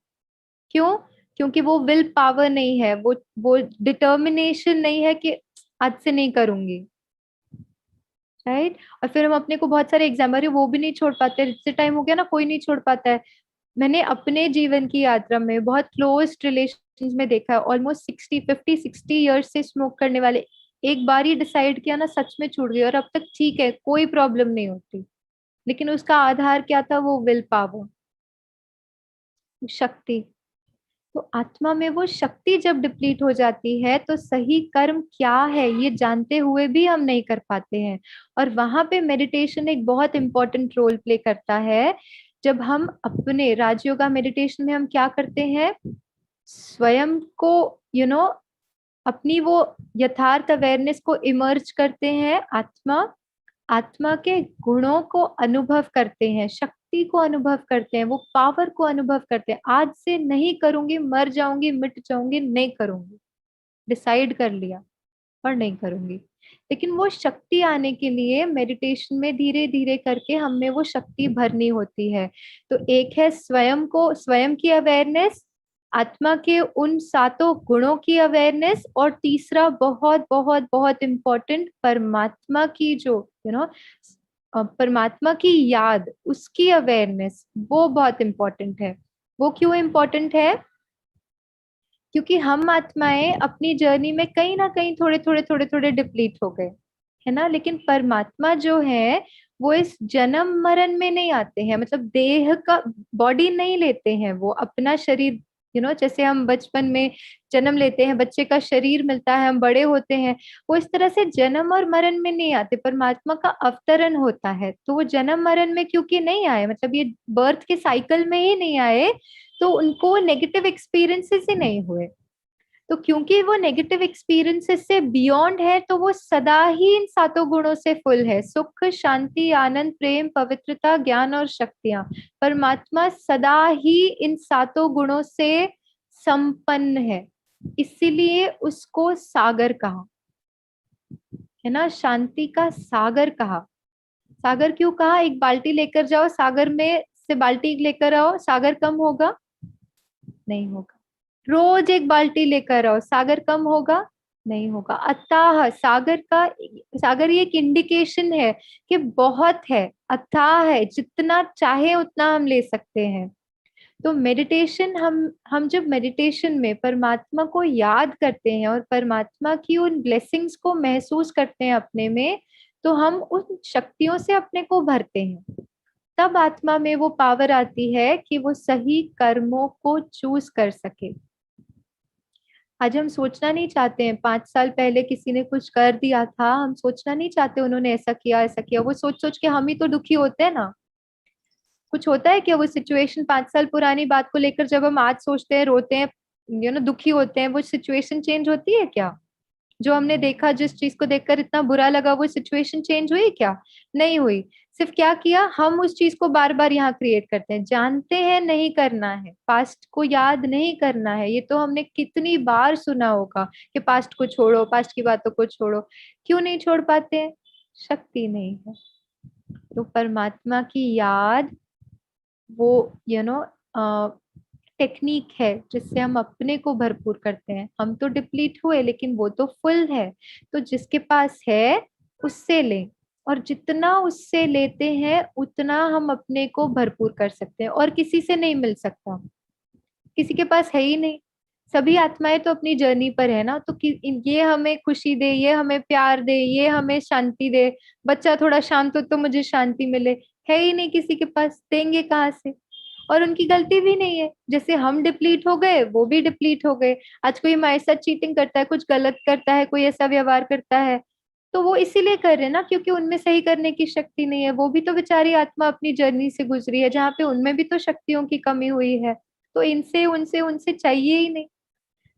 क्यों? क्योंकि वो विल पावर नहीं है, वो डिटर्मिनेशन नहीं है कि आज से नहीं करूंगी। राइट? और फिर हम अपने को बहुत सारे एग्जाम्पल, वो भी नहीं छोड़ पाते, जितने टाइम हो गया ना कोई नहीं छोड़ पाता है। मैंने अपने जीवन की यात्रा में बहुत क्लोज रिलेशंस में देखा है, ऑलमोस्ट 60 50 60 ईयर्स से स्मोक करने वाले, एक बार ही डिसाइड किया ना सच में छूट गई, और अब तक ठीक है, कोई प्रॉब्लम नहीं होती। लेकिन उसका आधार क्या था? वो विल पावर, शक्ति। तो आत्मा में वो शक्ति जब डिप्लीट हो जाती है तो सही कर्म क्या है ये जानते हुए भी हम नहीं कर पाते हैं। और वहां पे मेडिटेशन एक बहुत इंपॉर्टेंट रोल प्ले करता है। जब हम अपने राजयोगा मेडिटेशन में हम क्या करते हैं, स्वयं को यू you नो अपनी वो यथार्थ अवेयरनेस को इमर्ज करते हैं, आत्मा आत्मा के गुणों को अनुभव करते हैं, शक्ति को अनुभव करते हैं, वो पावर को अनुभव करते हैं। आज से नहीं करूंगी, मर जाऊंगी, मिट जाऊंगी, नहीं करूंगी, डिसाइड कर लिया और नहीं करूंगी। लेकिन वो शक्ति आने के लिए मेडिटेशन में धीरे धीरे करके हमें वो शक्ति भरनी होती है। तो एक है स्वयं की अवेयरनेस, आत्मा के उन सातों गुणों की अवेयरनेस, और तीसरा बहुत बहुत बहुत इम्पोर्टेंट परमात्मा की जो परमात्मा की याद, उसकी अवेयरनेस, वो बहुत इम्पोर्टेंट है। वो क्यों इम्पोर्टेंट है? क्योंकि हम आत्माएं अपनी जर्नी में कहीं ना कहीं थोड़े थोड़े डिप्लीट हो गए, है ना। लेकिन परमात्मा जो है वो इस जन्म मरण में नहीं आते हैं, मतलब देह का बॉडी नहीं लेते हैं, वो अपना शरीर जैसे हम बचपन में जन्म लेते हैं, बच्चे का शरीर मिलता है, हम बड़े होते हैं, वो इस तरह से जन्म और मरण में नहीं आते, परमात्मा का अवतरण होता है। तो वो जन्म मरण में क्योंकि नहीं आए, मतलब ये बर्थ के साइकिल में ही नहीं आए, तो उनको नेगेटिव एक्सपीरियंसेस ही नहीं हुए। तो क्योंकि वो नेगेटिव एक्सपीरियंसेस से बियॉन्ड है, तो वो सदा ही इन सातों गुणों से फुल है, सुख शांति आनंद प्रेम पवित्रता ज्ञान और शक्तियां। परमात्मा सदा ही इन सातों गुणों से संपन्न है, इसीलिए उसको सागर कहा, है ना, शांति का सागर कहा। सागर क्यों कहा? एक बाल्टी लेकर जाओ सागर में से बाल्टी लेकर आओ, सागर कम होगा? नहीं होगा। रोज एक बाल्टी लेकर आओ, सागर कम होगा? नहीं होगा। अथाह सागर ये एक इंडिकेशन है कि बहुत है, अथाह है, जितना चाहे उतना हम ले सकते हैं। तो मेडिटेशन, हम जब मेडिटेशन में परमात्मा को याद करते हैं और परमात्मा की उन ब्लेसिंग्स को महसूस करते हैं अपने में, तो हम उन शक्तियों से अपने को भरते हैं। तब आत्मा में वो पावर आती है कि वो सही कर्मों को चूज कर सके। आज हम सोचना नहीं चाहते हैं, 5 साल पहले किसी ने कुछ कर दिया था, हम सोचना नहीं चाहते उन्होंने ऐसा किया ऐसा किया, वो सोच सोच के हम ही तो दुखी होते हैं ना। कुछ होता है क्या वो सिचुएशन 5 साल पुरानी बात को लेकर जब हम आज सोचते हैं, रोते हैं, दुखी होते हैं, वो सिचुएशन चेंज होती है क्या? जो हमने देखा, जिस चीज को देखकर इतना बुरा लगा, वो सिचुएशन चेंज हुई क्या? नहीं हुई। सिर्फ क्या किया, हम उस चीज को बार बार यहाँ क्रिएट करते हैं। जानते हैं नहीं करना है, पास्ट को याद नहीं करना है, ये तो हमने कितनी बार सुना होगा कि पास्ट को छोड़ो, पास्ट की बातों को छोड़ो। क्यों नहीं छोड़ पाते हैं? शक्ति नहीं है। तो परमात्मा की याद वो टेक्निक है जिससे हम अपने को भरपूर करते हैं। हम तो डिप्लीट हुए लेकिन वो तो फुल है। तो जिसके पास है उससे लें, और जितना उससे लेते हैं उतना हम अपने को भरपूर कर सकते हैं, और किसी से नहीं मिल सकता, किसी के पास है ही नहीं। सभी आत्माएं तो अपनी जर्नी पर है ना, तो ये हमें खुशी दे, ये हमें प्यार दे, ये हमें शांति दे, बच्चा थोड़ा शांत हो तो मुझे शांति मिले, है ही नहीं किसी के पास, देंगे कहाँ से? और उनकी गलती भी नहीं है, जैसे हम डिप्लीट हो गए वो भी डिप्लीट हो गए। आज कोई हमारे साथ चीटिंग करता है, कुछ गलत करता है, कोई ऐसा व्यवहार करता है, तो वो इसीलिए कर रहे हैं ना, क्योंकि उनमें सही करने की शक्ति नहीं है। वो भी तो बेचारी आत्मा अपनी जर्नी से गुजरी है, जहाँ पे उनमें भी तो शक्तियों की कमी हुई है। तो इनसे उनसे उनसे चाहिए ही नहीं।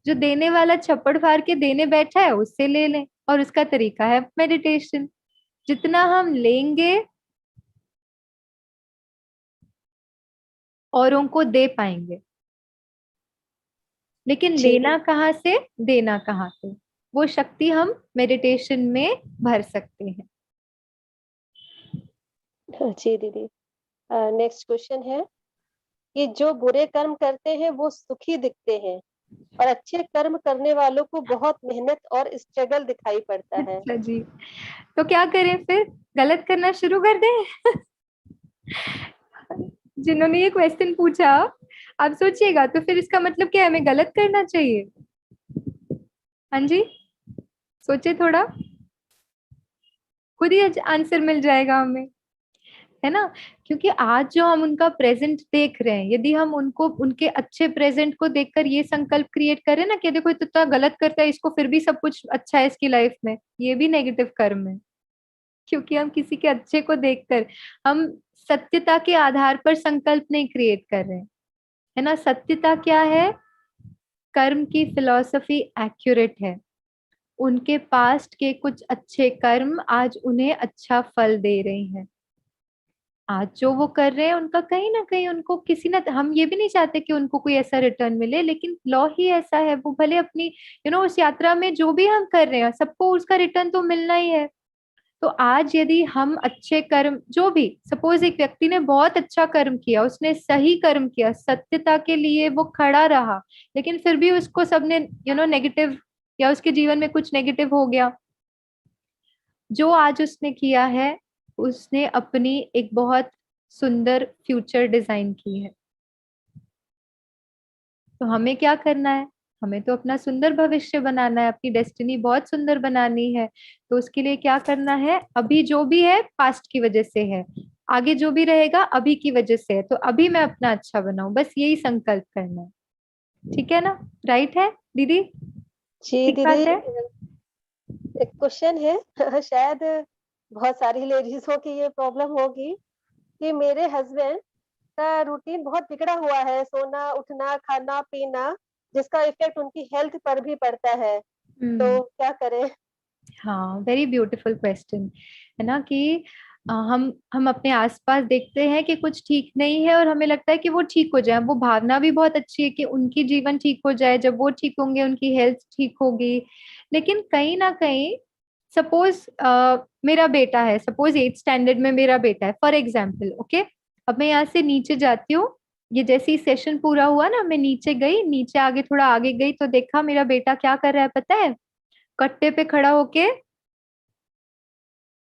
जो देने वाला छप्पड़ फाड़ के देने बैठा है उससे ले लें, और उसका तरीका है मेडिटेशन। जितना हम लेंगे औरों को दे पाएंगे, लेकिन जी लेना कहाँ से, देना कहाँ से, वो शक्ति हम मेडिटेशन में भर सकते हैं। जी दीदी। नेक्स्ट क्वेश्चन है कि जो बुरे कर्म करते हैं वो सुखी दिखते हैं और अच्छे कर्म करने वालों को बहुत मेहनत और स्ट्रगल दिखाई पड़ता है। अच्छा जी, तो क्या करें फिर, गलत करना शुरू कर दें? जिन्होंने ये क्वेश्चन पूछा, आप सोचिएगा, तो फिर इसका मतलब क्या है, हमें गलत करना चाहिए? हाँ जी, सोचे थोड़ा, खुद ही आंसर मिल जाएगा हमें, है ना। क्योंकि आज जो हम उनका प्रेजेंट देख रहे हैं, यदि हम उनको उनके अच्छे प्रेजेंट को देखकर ये संकल्प क्रिएट करें ना कि देखो ये तो इतना गलत करता है, इसको फिर भी सब कुछ अच्छा है इसकी लाइफ में, ये भी नेगेटिव कर्म है। क्योंकि हम किसी के अच्छे को देखकर, हम सत्यता के आधार पर संकल्प नहीं क्रिएट कर रहे हैं, है ना। सत्यता क्या है, कर्म की फिलॉसफी एक्यूरेट है। उनके पास्ट के कुछ अच्छे कर्म आज उन्हें अच्छा फल दे रहे हैं। आज जो वो कर रहे हैं उनका कहीं ना कहीं उनको किसी ना, हम ये भी नहीं चाहते कि उनको कोई ऐसा रिटर्न मिले, लेकिन लॉ ही ऐसा है, वो भले अपनी उस यात्रा में जो भी हम कर रहे हैं सबको उसका रिटर्न तो मिलना ही है। तो आज यदि हम अच्छे कर्म, जो भी, सपोज एक व्यक्ति ने बहुत अच्छा कर्म किया, उसने सही कर्म किया, सत्यता के लिए वो खड़ा रहा, लेकिन फिर भी उसको सबने नेगेटिव, या उसके जीवन में कुछ नेगेटिव हो गया, जो आज उसने किया है, उसने अपनी एक बहुत सुंदर फ्यूचर डिजाइन की है। तो हमें क्या करना है, हमें तो अपना सुंदर भविष्य बनाना है, अपनी डेस्टिनी बहुत सुंदर बनानी है। तो उसके लिए क्या करना है, अभी जो भी है पास्ट की वजह से है, आगे जो भी रहेगा अभी की वजह से है, तो अभी मैं अपना अच्छा बनाऊं, बस यही संकल्प करना है। ठीक है ना, राइट है दीदी, जी ठीक दीदी। बात है। एक क्वेश्चन है शायद बहुत सारी लेडीजों की ये प्रॉब्लम होगी कि मेरे हस्बैंड का रूटीन बहुत बिगड़ा हुआ है, सोना उठना खाना पीना, जिसका इफेक्ट उनकी हेल्थ पर भी पड़ता है, हम्म। तो क्या करें। हाँ, वेरी ब्यूटीफुल क्वेश्चन, है ना। कि हम अपने आसपास देखते हैं कि कुछ ठीक नहीं है, और हमें लगता है कि वो ठीक हो जाए, वो भावना भी बहुत अच्छी है कि उनकी जीवन ठीक हो जाए, जब वो ठीक होंगे उनकी हेल्थ ठीक होगी। लेकिन कहीं ना कहीं, सपोज मेरा बेटा है, सपोज 8th स्टैंडर्ड में मेरा बेटा है फॉर एग्जाम्पल, ओके। अब मैं यहाँ से नीचे जाती हूँ, ये जैसे ही सेशन पूरा हुआ ना, मैं नीचे गई, नीचे आगे थोड़ा आगे गई, तो देखा मेरा बेटा क्या कर रहा है पता है, कट्टे पे खड़ा होके,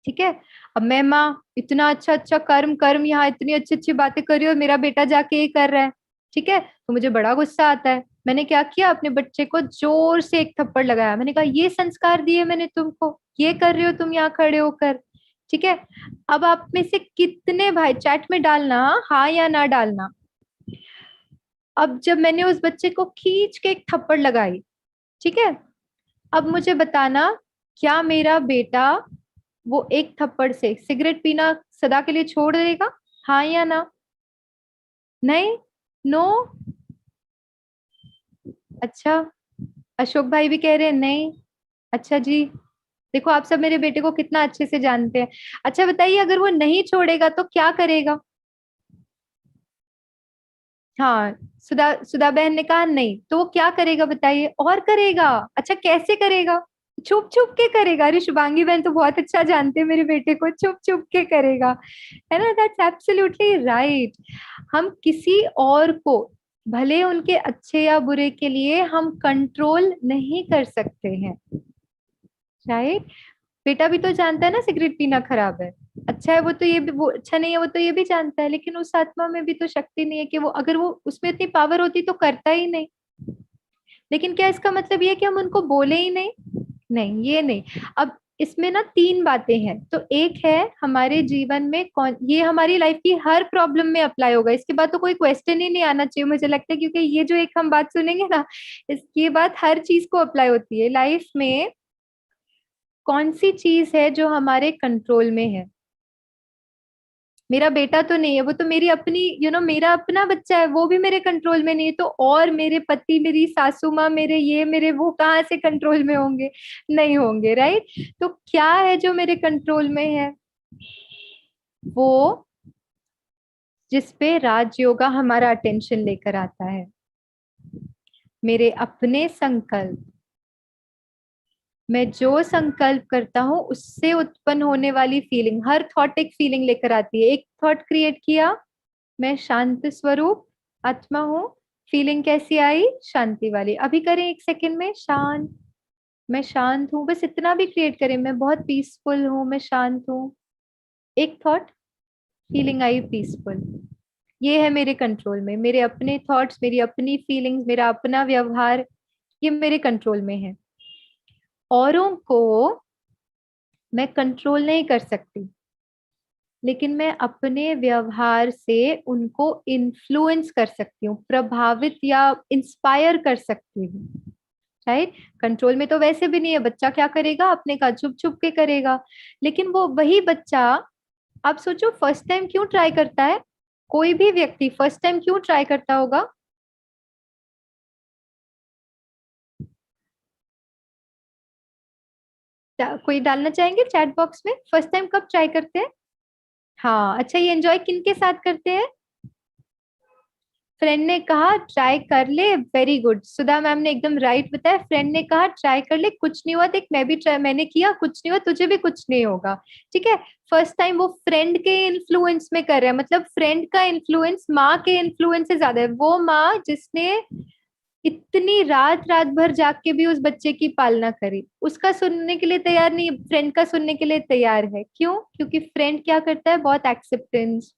ठीक है। अब मैं माँ, इतना अच्छा अच्छा कर्म कर्म, यहाँ इतनी अच्छी अच्छी बातें कर रही हो, और मेरा बेटा जाके ये कर रहा है, ठीक है। तो मुझे बड़ा गुस्सा आता है। मैंने क्या किया, अपने बच्चे को जोर से एक थप्पड़ लगाया, मैंने कहा ये संस्कार दिए मैंने तुमको, ये कर रहे हो तुम यहाँ खड़े होकर, ठीक है। अब आप में से कितने भाई, चैट में डालना हाँ या ना डालना। अब जब मैंने उस बच्चे को खींच के एक थप्पड़ लगाई, ठीक है, अब मुझे बताना, क्या मेरा बेटा वो एक थप्पड़ से सिगरेट पीना सदा के लिए छोड़ देगा, हाँ या ना? नहीं, नो। अच्छा, अशोक भाई भी कह रहे हैं नहीं। अच्छा जी, देखो आप सब मेरे बेटे को कितना अच्छे से जानते हैं। अच्छा बताइए, अगर वो नहीं छोड़ेगा तो क्या करेगा? हाँ, सुधा सुधा बहन ने कहा नहीं, तो वो क्या करेगा बताइए, और करेगा। अच्छा कैसे करेगा? छुप छुप के करेगा। अरे शुभांगी बहन तो बहुत अच्छा जानते हैं मेरे बेटे को, छुप छुप के करेगा, है ना। That's absolutely right. हम किसी और को, भले उनके अच्छे या बुरे के लिए, हम कंट्रोल नहीं कर सकते हैं, राइट। बेटा भी तो जानता है ना सिगरेट पीना खराब है, अच्छा है वो तो ये भी, वो अच्छा नहीं है वो तो ये भी जानता है, लेकिन उस आत्मा में भी तो शक्ति नहीं है कि वो, अगर वो उसमें इतनी पावर होती तो करता ही नहीं। लेकिन क्या इसका मतलब ये है कि हम उनको बोले ही नहीं? नहीं, ये नहीं। अब इसमें ना तीन बातें हैं। तो एक है, हमारे जीवन में कौन, ये हमारी लाइफ की हर प्रॉब्लम में अप्लाई होगा, इसके बाद तो कोई क्वेश्चन ही नहीं आना चाहिए मुझे लगता है, क्योंकि ये जो एक हम बात सुनेंगे ना, इसकी बात हर चीज को अप्लाई होती है लाइफ में। कौन सी चीज है जो हमारे कंट्रोल में है? मेरा बेटा तो नहीं है, वो तो मेरी अपनी मेरा अपना बच्चा है, वो भी मेरे कंट्रोल में नहीं है, तो और मेरे पति, मेरी सासू माँ, मेरे ये मेरे वो कहाँ से कंट्रोल में होंगे? नहीं होंगे, राइट? तो क्या है जो मेरे कंट्रोल में है? वो जिसपे राजयोगा हमारा अटेंशन लेकर आता है, मेरे अपने संकल्प। मैं जो संकल्प करता हूँ उससे उत्पन्न होने वाली फीलिंग, हर थॉट एक फीलिंग लेकर आती है। एक थॉट क्रिएट किया, मैं शांत स्वरूप आत्मा हूँ, फीलिंग कैसी आई? शांति वाली। अभी करें, एक सेकंड में, शांत, मैं शांत हूँ, बस इतना भी क्रिएट करें, मैं बहुत पीसफुल हूँ, मैं शांत हूँ। एक थॉट, फीलिंग आई पीसफुल। ये है मेरे कंट्रोल में, मेरे अपने थॉट्स, मेरी अपनी फीलिंग्स, मेरा अपना व्यवहार, ये मेरे कंट्रोल में है। औरों को मैं कंट्रोल नहीं कर सकती, लेकिन मैं अपने व्यवहार से उनको इन्फ्लुएंस कर सकती हूँ, प्रभावित या इंस्पायर कर सकती हूँ, राइट? कंट्रोल में तो वैसे भी नहीं है, बच्चा क्या करेगा, अपने का छुप छुप के करेगा। लेकिन वो वही बच्चा, आप सोचो, फर्स्ट टाइम क्यों ट्राई करता है? कोई भी व्यक्ति फर्स्ट टाइम क्यों ट्राई करता होगा? कोई डालना चाहेंगे चैट बॉक्स में, फर्स्ट टाइम कब ट्राई करते हैं? हाँ, अच्छा, ये एंजॉय किन के साथ करते हैं? फ्रेंड ने कहा ट्राई कर ले, वेरी गुड, सुधा मैम ने एकदम राइट बताया। फ्रेंड ने कहा ट्राई कर ले, कुछ नहीं हुआ, देख मैं भी ट्राई, मैंने किया, कुछ नहीं हुआ, तुझे भी कुछ नहीं होगा। ठीक है, फर्स्ट टाइम वो फ्रेंड के इन्फ्लुएंस में कर रहा है, मतलब फ्रेंड का इन्फ्लुएंस माँ के इन्फ्लुएंस से ज्यादा है। वो माँ जिसने इतनी रात रात भर जाग के भी उस बच्चे की पालना करी, उसका सुनने के लिए तैयार नहीं, फ्रेंड का सुनने के लिए तैयार है। क्यों? क्योंकि फ्रेंड क्या करता है, बहुत एक्सेप्टेंस,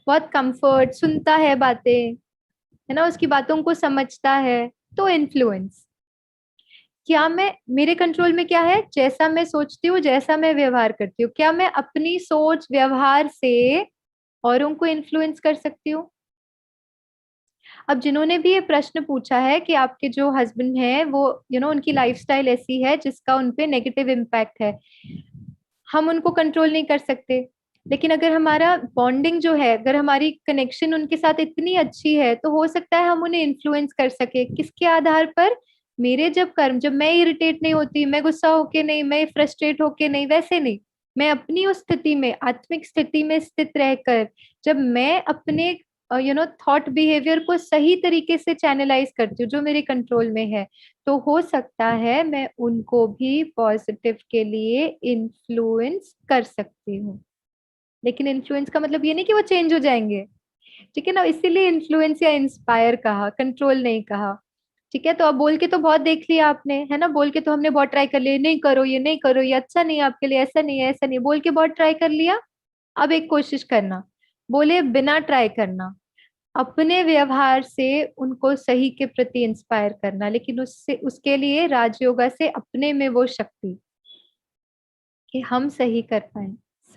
बहुत कंफर्ट, सुनता है बातें, है ना, उसकी बातों को समझता है। तो इन्फ्लुएंस, क्या मैं, मेरे कंट्रोल में क्या है? जैसा मैं सोचती हूँ, जैसा मैं व्यवहार करती हूँ। क्या मैं अपनी सोच व्यवहार से औरों को इन्फ्लुएंस कर सकती हूँ? अब जिन्होंने भी ये प्रश्न पूछा है कि आपके जो हस्बैंड हैं वो उनकी लाइफस्टाइल ऐसी है जिसका उनपे नेगेटिव इम्पैक्ट है, हम उनको कंट्रोल नहीं कर सकते। लेकिन अगर हमारा बॉन्डिंग जो है, अगर हमारी कनेक्शन उनके साथ इतनी अच्छी है, तो हो सकता है हम उन्हें इन्फ्लुएंस कर सके। किसके आधार पर? मेरे जब कर्म, जब मैं इरिटेट नहीं होती, मैं गुस्सा होके नहीं, मैं फ्रस्ट्रेट होके नहीं, वैसे नहीं, मैं अपनी उस स्थिति में, आत्मिक स्थिति में स्थित रहकर, जब मैं अपने थॉट बिहेवियर को सही तरीके से चैनलाइज करती हूँ, जो मेरे कंट्रोल में है, तो हो सकता है मैं उनको भी पॉजिटिव के लिए इन्फ्लुएंस कर सकती हूँ। लेकिन इन्फ्लुएंस का मतलब ये नहीं कि वो चेंज हो जाएंगे, ठीक है ना? इसीलिए इन्फ्लुएंस या इंस्पायर कहा, कंट्रोल नहीं कहा। ठीक है, तो अब बोल के तो बहुत देख लिया आपने, है ना, बोल के तो हमने बहुत ट्राई कर लिया, नहीं करो, ये नहीं करो, ये अच्छा नहीं है आपके लिए, ऐसा नहीं है, ऐसा नहीं, बोल के बहुत ट्राई कर लिया। अब एक कोशिश करना, बोले बिना ट्राई करना, अपने व्यवहार से उनको सही के प्रति इंस्पायर करना, लेकिन उससे, उसके लिए राजयोगा से अपने में वो शक्ति कि हम सही कर पाए,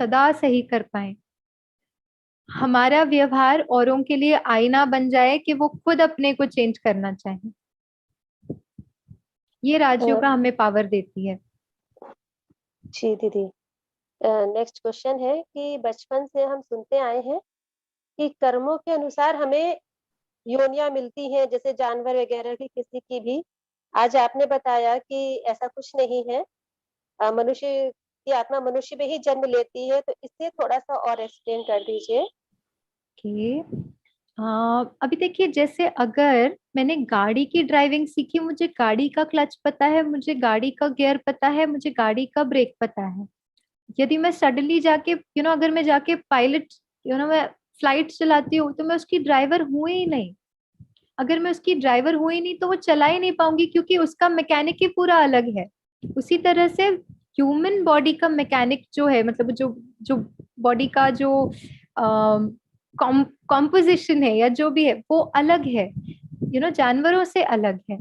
सदा सही कर पाए, हमारा व्यवहार औरों के लिए आईना बन जाए कि वो खुद अपने को चेंज करना चाहे। ये राजयोगा हमें पावर देती है। जी दीदी, नेक्स्ट क्वेश्चन है कि बचपन से हम सुनते आए हैं कि कर्मों के अनुसार हमें योनियां मिलती हैं, जैसे जानवर वगैरह की, किसी की भी। आज आपने बताया कि ऐसा कुछ नहीं है, मनुष्य की आत्मा मनुष्य में ही जन्म लेती है, तो इसे थोड़ा सा और एक्सप्लेन कर दीजिए। कि अभी देखिए, जैसे अगर मैंने गाड़ी की ड्राइविंग सीखी, मुझे गाड़ी का क्लच पता है, मुझे गाड़ी का गियर पता है, मुझे गाड़ी का ब्रेक पता है। यदि मैं सडनली जाके अगर मैं जाके पायलट, मैं फ्लाइट चलाती हूँ, तो मैं उसकी ड्राइवर हूं ही नहीं। अगर मैं उसकी ड्राइवर हुई नहीं तो वो चला ही नहीं पाऊंगी, क्योंकि उसका मैकेनिक ही पूरा अलग है। उसी तरह से ह्यूमन बॉडी का मैकेनिक जो है, मतलब जो जो बॉडी का जो कॉम्पोजिशन है या जो भी है, वो अलग है, जानवरों से अलग है।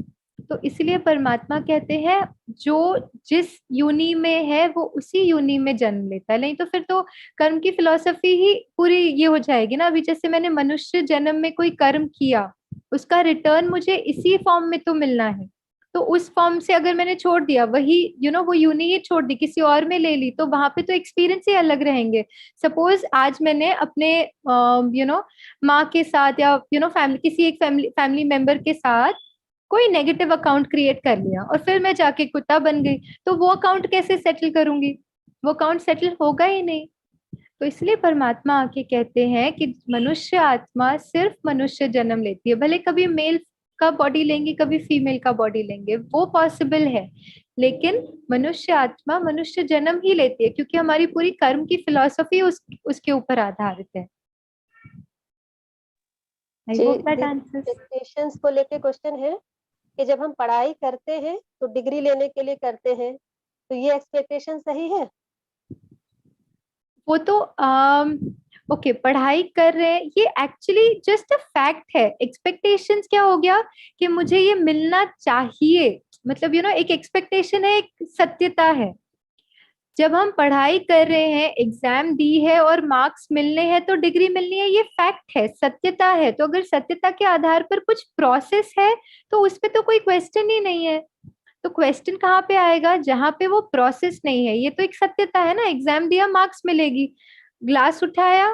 तो इसलिए परमात्मा कहते हैं, जो जिस यूनि में है वो उसी यूनि में जन्म लेता है। नहीं तो फिर तो कर्म की फिलॉसफी ही पूरी ये हो जाएगी ना। अभी जैसे मैंने मनुष्य जन्म में कोई कर्म किया, उसका रिटर्न मुझे इसी फॉर्म में तो मिलना है। तो उस फॉर्म से अगर मैंने छोड़ दिया, वही वो यूनि ही छोड़ दी, किसी और में ले ली, तो वहां पे तो एक्सपीरियंस ही अलग रहेंगे। सपोज आज मैंने अपने माँ के साथ या फैमिली, किसी एक फैमिली मेंबर के साथ कोई नेगेटिव अकाउंट क्रिएट कर लिया और फिर मैं जाके कुत्ता बन गई, तो वो अकाउंट कैसे सेटल करूंगी? वो अकाउंट सेटल होगा ही नहीं। तो इसलिए परमात्मा आके कहते हैं कि मनुष्य आत्मा सिर्फ मनुष्य जन्म लेती है, भले कभी मेल का बॉडी लेंगे, कभी फीमेल का बॉडी लेंगे, वो पॉसिबल है, लेकिन मनुष्य आत्मा मनुष्य जन्म ही लेती है, क्योंकि हमारी पूरी कर्म की फिलॉसफी उसके ऊपर आधारित है। आई जी होप दैट दीदी, आंसर्स। एक्सपेक्टेशंस को लेके क्वेश्चन है कि जब हम पढ़ाई करते हैं तो डिग्री लेने के लिए करते हैं, तो ये एक्सपेक्टेशन सही है? वो तो ओके, पढ़ाई कर रहे हैं, ये एक्चुअली जस्ट अ फैक्ट है। एक्सपेक्टेशंस क्या हो गया कि मुझे ये मिलना चाहिए, मतलब एक एक्सपेक्टेशन है, एक सत्यता है। जब हम पढ़ाई कर रहे हैं, एग्जाम दी है और मार्क्स मिलने हैं तो डिग्री मिलनी है, ये फैक्ट है, सत्यता है। तो अगर सत्यता के आधार पर कुछ प्रोसेस है तो उस पे तो कोई क्वेश्चन ही नहीं है। तो क्वेश्चन कहाँ पे आएगा? जहां पे वो प्रोसेस नहीं है। ये तो एक सत्यता है ना, एग्जाम दिया मार्क्स मिलेगी, ग्लास उठाया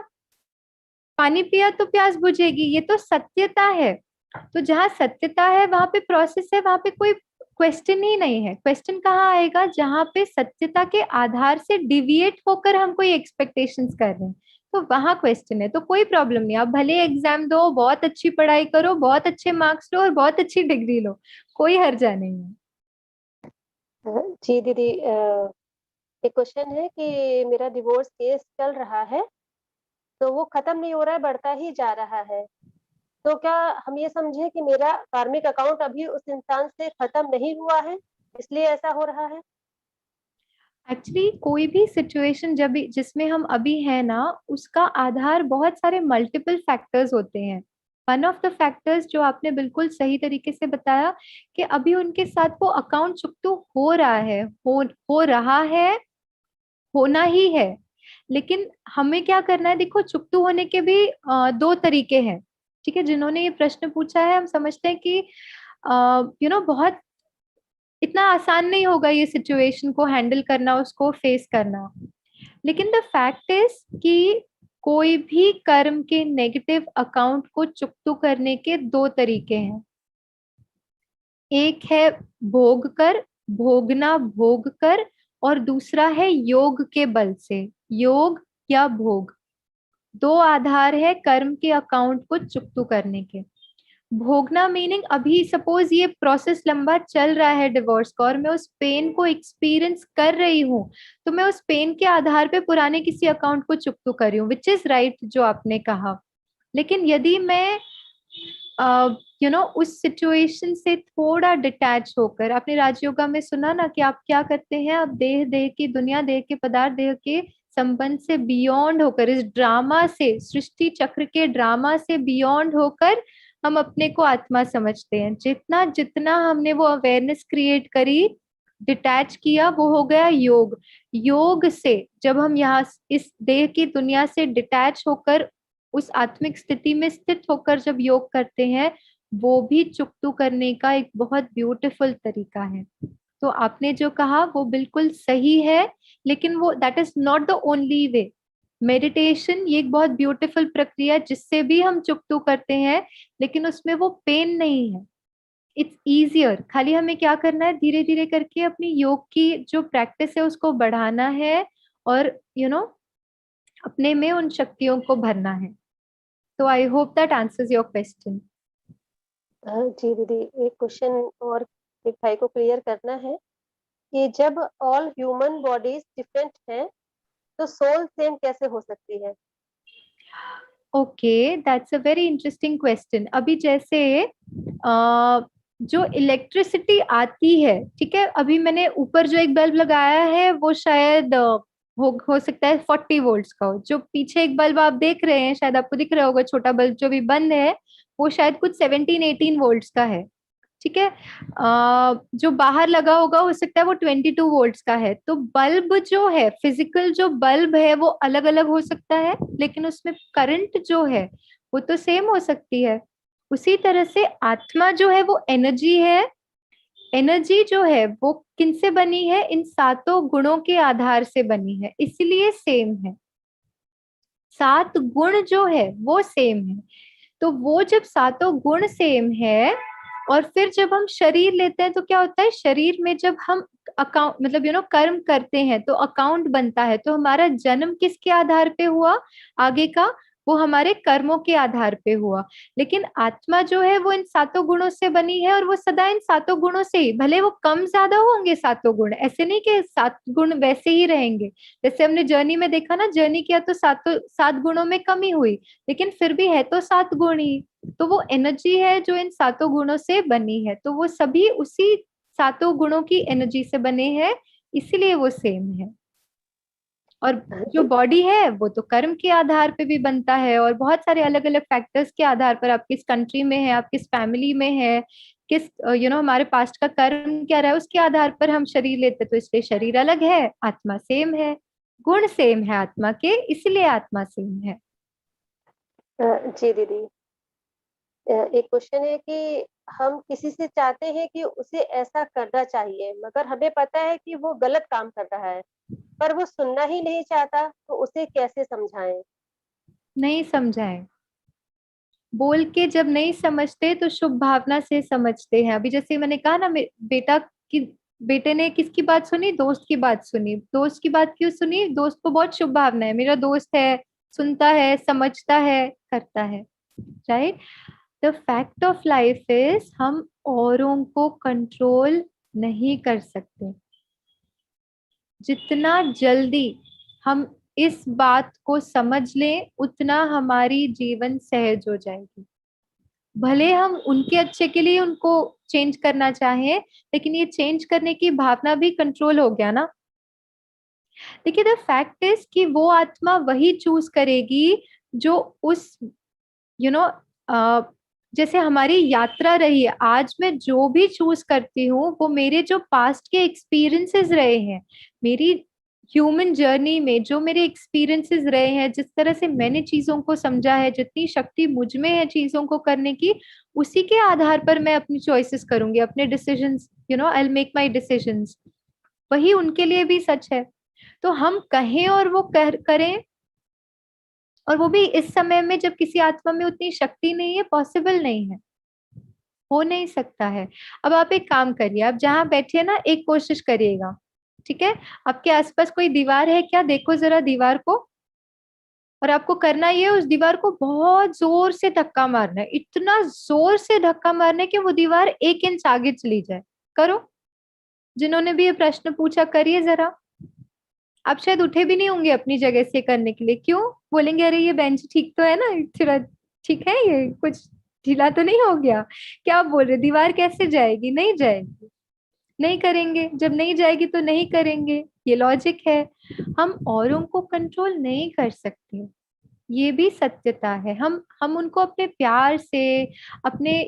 पानी पिया तो प्यास बुझेगी, ये तो सत्यता है। तो जहाँ सत्यता है वहां पे प्रोसेस है, वहां पे कोई क्वेश्चन ही नहीं है। क्वेश्चन कहाँ आएगा? जहाँ पे सत्यता के आधार से डिविएट होकर हम कोई एक्सपेक्टेशंस कर रहे हैं, तो वहां क्वेश्चन है। तो कोई प्रॉब्लम नहीं, आप भले एग्जाम दो, बहुत अच्छी पढ़ाई करो, बहुत अच्छे मार्क्स लो और बहुत अच्छी डिग्री लो, कोई हर्जा नहीं है। जी दीदी, एक क्वेश्चन है कि मेरा डिवोर्स केस चल रहा है, तो वो खत्म नहीं हो रहा है, बढ़ता ही जा रहा है। तो क्या हम ये समझे कि मेरा कार्मिक अकाउंट अभी उस इंसान से खत्म नहीं हुआ है, इसलिए ऐसा हो रहा है? एक्चुअली कोई भी सिचुएशन जब जिसमें हम अभी है ना, उसका आधार बहुत सारे मल्टीपल फैक्टर्स होते हैं। वन ऑफ द फैक्टर्स जो आपने बिल्कुल सही तरीके से बताया कि अभी उनके साथ वो अकाउंट चुकतो हो रहा है, हो रहा है, होना ही है। लेकिन हमें क्या करना है? देखो, चुकतो होने के भी दो तरीके हैं। ठीक है, जिन्होंने ये प्रश्न पूछा है, हम समझते हैं कि बहुत इतना आसान नहीं होगा ये सिचुएशन को हैंडल करना, उसको फेस करना। लेकिन द फैक्ट इज कि कोई भी कर्म के नेगेटिव अकाउंट को चुकतो करने के दो तरीके हैं। एक है भोग कर, भोगना, भोग कर, और दूसरा है योग के बल से, योग या भोग। दो आधार है कर्म के अकाउंट को चुकतो करने के। भोगना मीनिंग, अभी सपोज ये प्रोसेस लंबा चल रहा है डिवोर्स का और मैं उस पेन को एक्सपीरियंस कर रही हूँ, तो मैं उस पेन के आधार पे पुराने किसी अकाउंट को चुकतो कर रही हूँ, विच इज राइट जो आपने कहा। लेकिन यदि मैं उस सिचुएशन से थोड़ा डिटैच होकर, आपने राजयोगा में सुना ना कि आप क्या करते हैं, आप देह देह की दुनिया, देह के पदार्थ, देह के संबंध से बियॉन्ड होकर, इस ड्रामा से, सृष्टि चक्र के ड्रामा से बियॉन्ड होकर हम अपने को आत्मा समझते हैं। जितना जितना हमने वो अवेयरनेस क्रिएट करी, डिटैच किया, वो हो गया योग। योग से जब हम यहाँ इस देह की दुनिया से डिटैच होकर उस आत्मिक स्थिति में स्थित होकर जब योग करते हैं, वो भी चुकतू करने का एक बहुत ब्यूटीफुल तरीका है। तो आपने जो कहा वो बिल्कुल सही है, लेकिन वो that is not the only way. Meditation ये एक बहुत ब्यूटीफुल प्रक्रिया है जिससे भी हम चुकतू करते हैं, लेकिन उसमें वो पेन नहीं है, इट्स इजियर। खाली हमें क्या करना है, धीरे धीरे करके अपनी योग की जो प्रैक्टिस है उसको बढ़ाना है, और अपने में उन शक्तियों को भरना है। तो I hope that answers your question. जी दीदी, एक क्वेश्चन और एक भाई को क्लियर करना है कि जब ऑल ह्यूमन बॉडीज डिफरेंट हैं, तो सोल सेम कैसे हो सकती है? Okay, that's a very interesting question. अभी जैसे जो इलेक्ट्रिसिटी आती है, ठीक है, अभी मैंने ऊपर जो एक बल्ब लगाया है वो शायद हो सकता है 40 वोल्ट्स का हो। जो पीछे एक बल्ब आप देख रहे हैं, शायद आपको दिख रहा होगा, छोटा बल्ब जो भी बंद है, वो शायद कुछ 17-18 वोल्ट्स का है। ठीक है, जो बाहर लगा होगा हो सकता है वो 22 वोल्ट्स का है। तो बल्ब जो है, फिजिकल जो बल्ब है, वो अलग अलग हो सकता है, लेकिन उसमें करंट जो है वो तो सेम हो सकती है। उसी तरह से आत्मा जो है वो एनर्जी है। एनर्जी जो है वो किनसे बनी है, इन सातों गुणों के आधार से बनी है, इसलिए सेम है। सात गुण जो है वो सेम है। तो वो जब सातों गुण सेम है और फिर जब हम शरीर लेते हैं तो क्या होता है, शरीर में जब हम अकाउंट मतलब कर्म करते हैं तो अकाउंट बनता है। तो हमारा जन्म किसके आधार पे हुआ आगे का, वो हमारे कर्मों के आधार पे हुआ। लेकिन आत्मा जो है वो इन सातों गुणों से बनी है और वो सदा इन सातों गुणों से ही, भले वो कम ज्यादा होंगे सातों गुण, ऐसे नहीं कि सात गुण वैसे ही रहेंगे। जैसे हमने जर्नी में देखा ना, जर्नी किया तो सातों सात गुणों में कमी हुई, लेकिन फिर भी है तो सात गुण ही। तो वो एनर्जी है जो इन सातों गुणों से बनी है, तो वो सभी उसी सातों गुणों की एनर्जी से बने हैं, इसीलिए वो सेम है। और जो बॉडी है वो तो कर्म के आधार पे भी बनता है, और बहुत सारे अलग अलग फैक्टर्स के आधार पर, आप किस कंट्री में है, आप किस फैमिली में है, किस हमारे पास्ट का कर्म क्या रहा है, उसके आधार पर हम शरीर लेते। तो इसलिए शरीर अलग है, आत्मा सेम है, गुण सेम है आत्मा के, इसलिए आत्मा सेम है। जी दीदी, एक क्वेश्चन है कि हम किसी से चाहते हैं कि उसे ऐसा करना चाहिए, मगर हमें पता है कि वो गलत काम कर रहा है, पर वो सुनना ही नहीं चाहता, तो उसे कैसे समझाएं? नहीं समझाए, बोल के जब नहीं समझते तो शुभ भावना से समझते हैं। अभी जैसे मैंने कहा ना, बेटा की बेटे ने किसकी बात सुनी, दोस्त की बात सुनी। दोस्त की बात क्यों सुनी, दोस्त को बहुत शुभ भावना है, मेरा दोस्त है, सुनता है, समझता है, करता है, right. The fact of life is हम औरों को कंट्रोल नहीं कर सकते। जितना जल्दी हम इस बात को समझ लें उतना हमारी जीवन सहज हो जाएगी। भले हम उनके अच्छे के लिए उनको चेंज करना चाहें, लेकिन ये चेंज करने की भावना भी कंट्रोल हो गया ना। देखिए, द फैक्ट इज कि वो आत्मा वही चूज करेगी जो उस यू नो जैसे हमारी यात्रा रही है, आज मैं जो भी चूज करती हूँ वो मेरे जो पास्ट के एक्सपीरियंसेस रहे हैं, मेरी ह्यूमन जर्नी में जो मेरे एक्सपीरियंसेस रहे हैं, जिस तरह से मैंने चीजों को समझा है, जितनी शक्ति मुझ में है चीजों को करने की, उसी के आधार पर मैं अपनी चॉइसेस करूंगी, अपने decisions, I will make my decisions. वही उनके लिए भी सच है। तो हम कहें और वो करें, और वो भी इस समय में जब किसी आत्मा में उतनी शक्ति नहीं है, पॉसिबल नहीं है, हो नहीं सकता है। अब आप एक काम करिए, आप जहां बैठे ना, एक कोशिश करिएगा, ठीक है। आपके आसपास कोई दीवार है क्या, देखो जरा दीवार को, और आपको करना ये, उस दीवार को बहुत जोर से धक्का मारना है, इतना जोर से धक्का मारना है कि वो दीवार 1 इंच आगे चली जाए। करो, जिन्होंने भी ये प्रश्न पूछा करिए जरा। आप शायद उठे भी नहीं होंगे अपनी जगह से करने के लिए, क्यों, बोलेंगे अरे ये बेंच ठीक तो है ना, थोड़ा ठीक है, ये कुछ ढीला तो नहीं हो गया, क्या आप बोल रहे, दीवार कैसे जाएगी, नहीं जाएगी। नहीं करेंगे, जब नहीं जाएगी तो नहीं करेंगे, ये लॉजिक है। हम औरों को कंट्रोल नहीं कर सकते, ये भी सत्यता है। हम उनको अपने प्यार से, अपने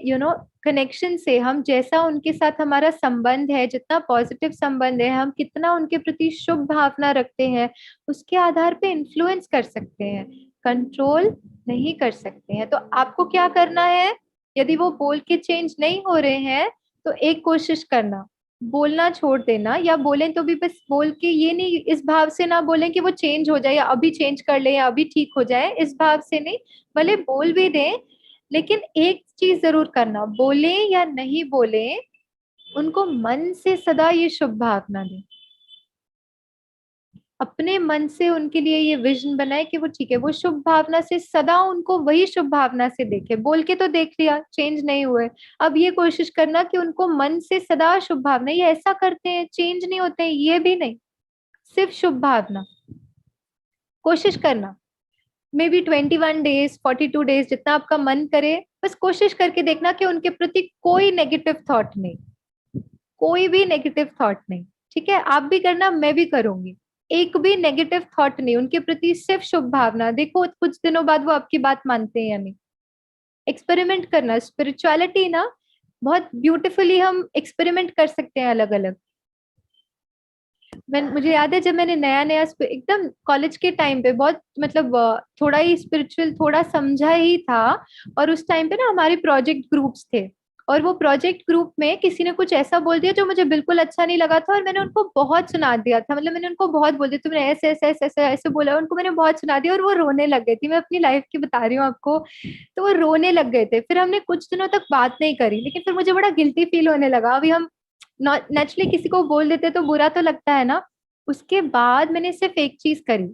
कनेक्शन से, हम जैसा उनके साथ हमारा संबंध है, जितना पॉजिटिव संबंध है, हम कितना उनके प्रति शुभ भावना रखते हैं, उसके आधार पे इन्फ्लुएंस कर सकते हैं, कंट्रोल नहीं कर सकते हैं। तो आपको क्या करना है, यदि वो बोल के चेंज नहीं हो रहे हैं तो एक कोशिश करना, बोलना छोड़ देना, या बोलें तो भी बस बोल के, ये नहीं इस भाव से ना बोलें कि वो चेंज हो जाए, या अभी चेंज कर ले, या अभी ठीक हो जाए, इस भाव से नहीं। भले बोल भी दें, लेकिन एक चीज जरूर करना, बोले या नहीं बोले, उनको मन से सदा ये शुभ भावना दें, अपने मन से उनके लिए ये विजन बनाए कि वो ठीक है, वो शुभ भावना से सदा उनको वही शुभ भावना से देखे। बोल के तो देख लिया, चेंज नहीं हुए, अब ये कोशिश करना कि उनको मन से सदा शुभ भावना, ये ऐसा करते हैं चेंज नहीं होते हैं, ये भी नहीं, सिर्फ शुभ भावना कोशिश करना। मे बी 21 डेज, 42 डेज, जितना आपका मन करे, बस कोशिश करके देखना कि उनके प्रति कोई नेगेटिव थॉट नहीं, कोई भी नेगेटिव थॉट नहीं, ठीक है। आप भी करना, मैं भी करूंगी, एक भी नेगेटिव थॉट नहीं उनके प्रति, सिर्फ शुभ भावना। देखो कुछ दिनों बाद वो आपकी बात मानते हैं या नहीं। एक्सपेरिमेंट करना, स्पिरिचुअलिटी ना बहुत ब्यूटीफुली हम एक्सपेरिमेंट कर सकते हैं अलग अलग। मुझे याद है जब मैंने नया नया एकदम कॉलेज के टाइम पे, बहुत मतलब थोड़ा ही स्पिरिचुअल थोड़ा समझा ही था, और उस टाइम पे ना हमारे प्रोजेक्ट ग्रुप्स थे, और वो प्रोजेक्ट ग्रुप में किसी ने कुछ ऐसा बोल दिया जो मुझे बिल्कुल अच्छा नहीं लगा था, और मैंने उनको बहुत सुना दिया था, मतलब मैंने उनको बहुत बोल दिया तुमने ऐसे ऐसे ऐसे ऐसे ऐसे बोला, उनको मैंने बहुत सुना दिया और वो रोने लग गई थी। मैं अपनी लाइफ की बता रही हूँ आपको। तो वो रोने लग गए थे, फिर हमने कुछ दिनों तक बात नहीं करी, लेकिन फिर मुझे बड़ा गिल्टी फील होने लगा। अभी हम नेचुरली किसी को बोल देते तो बुरा तो लगता है ना। उसके बाद मैंने सिर्फ एक चीज करी,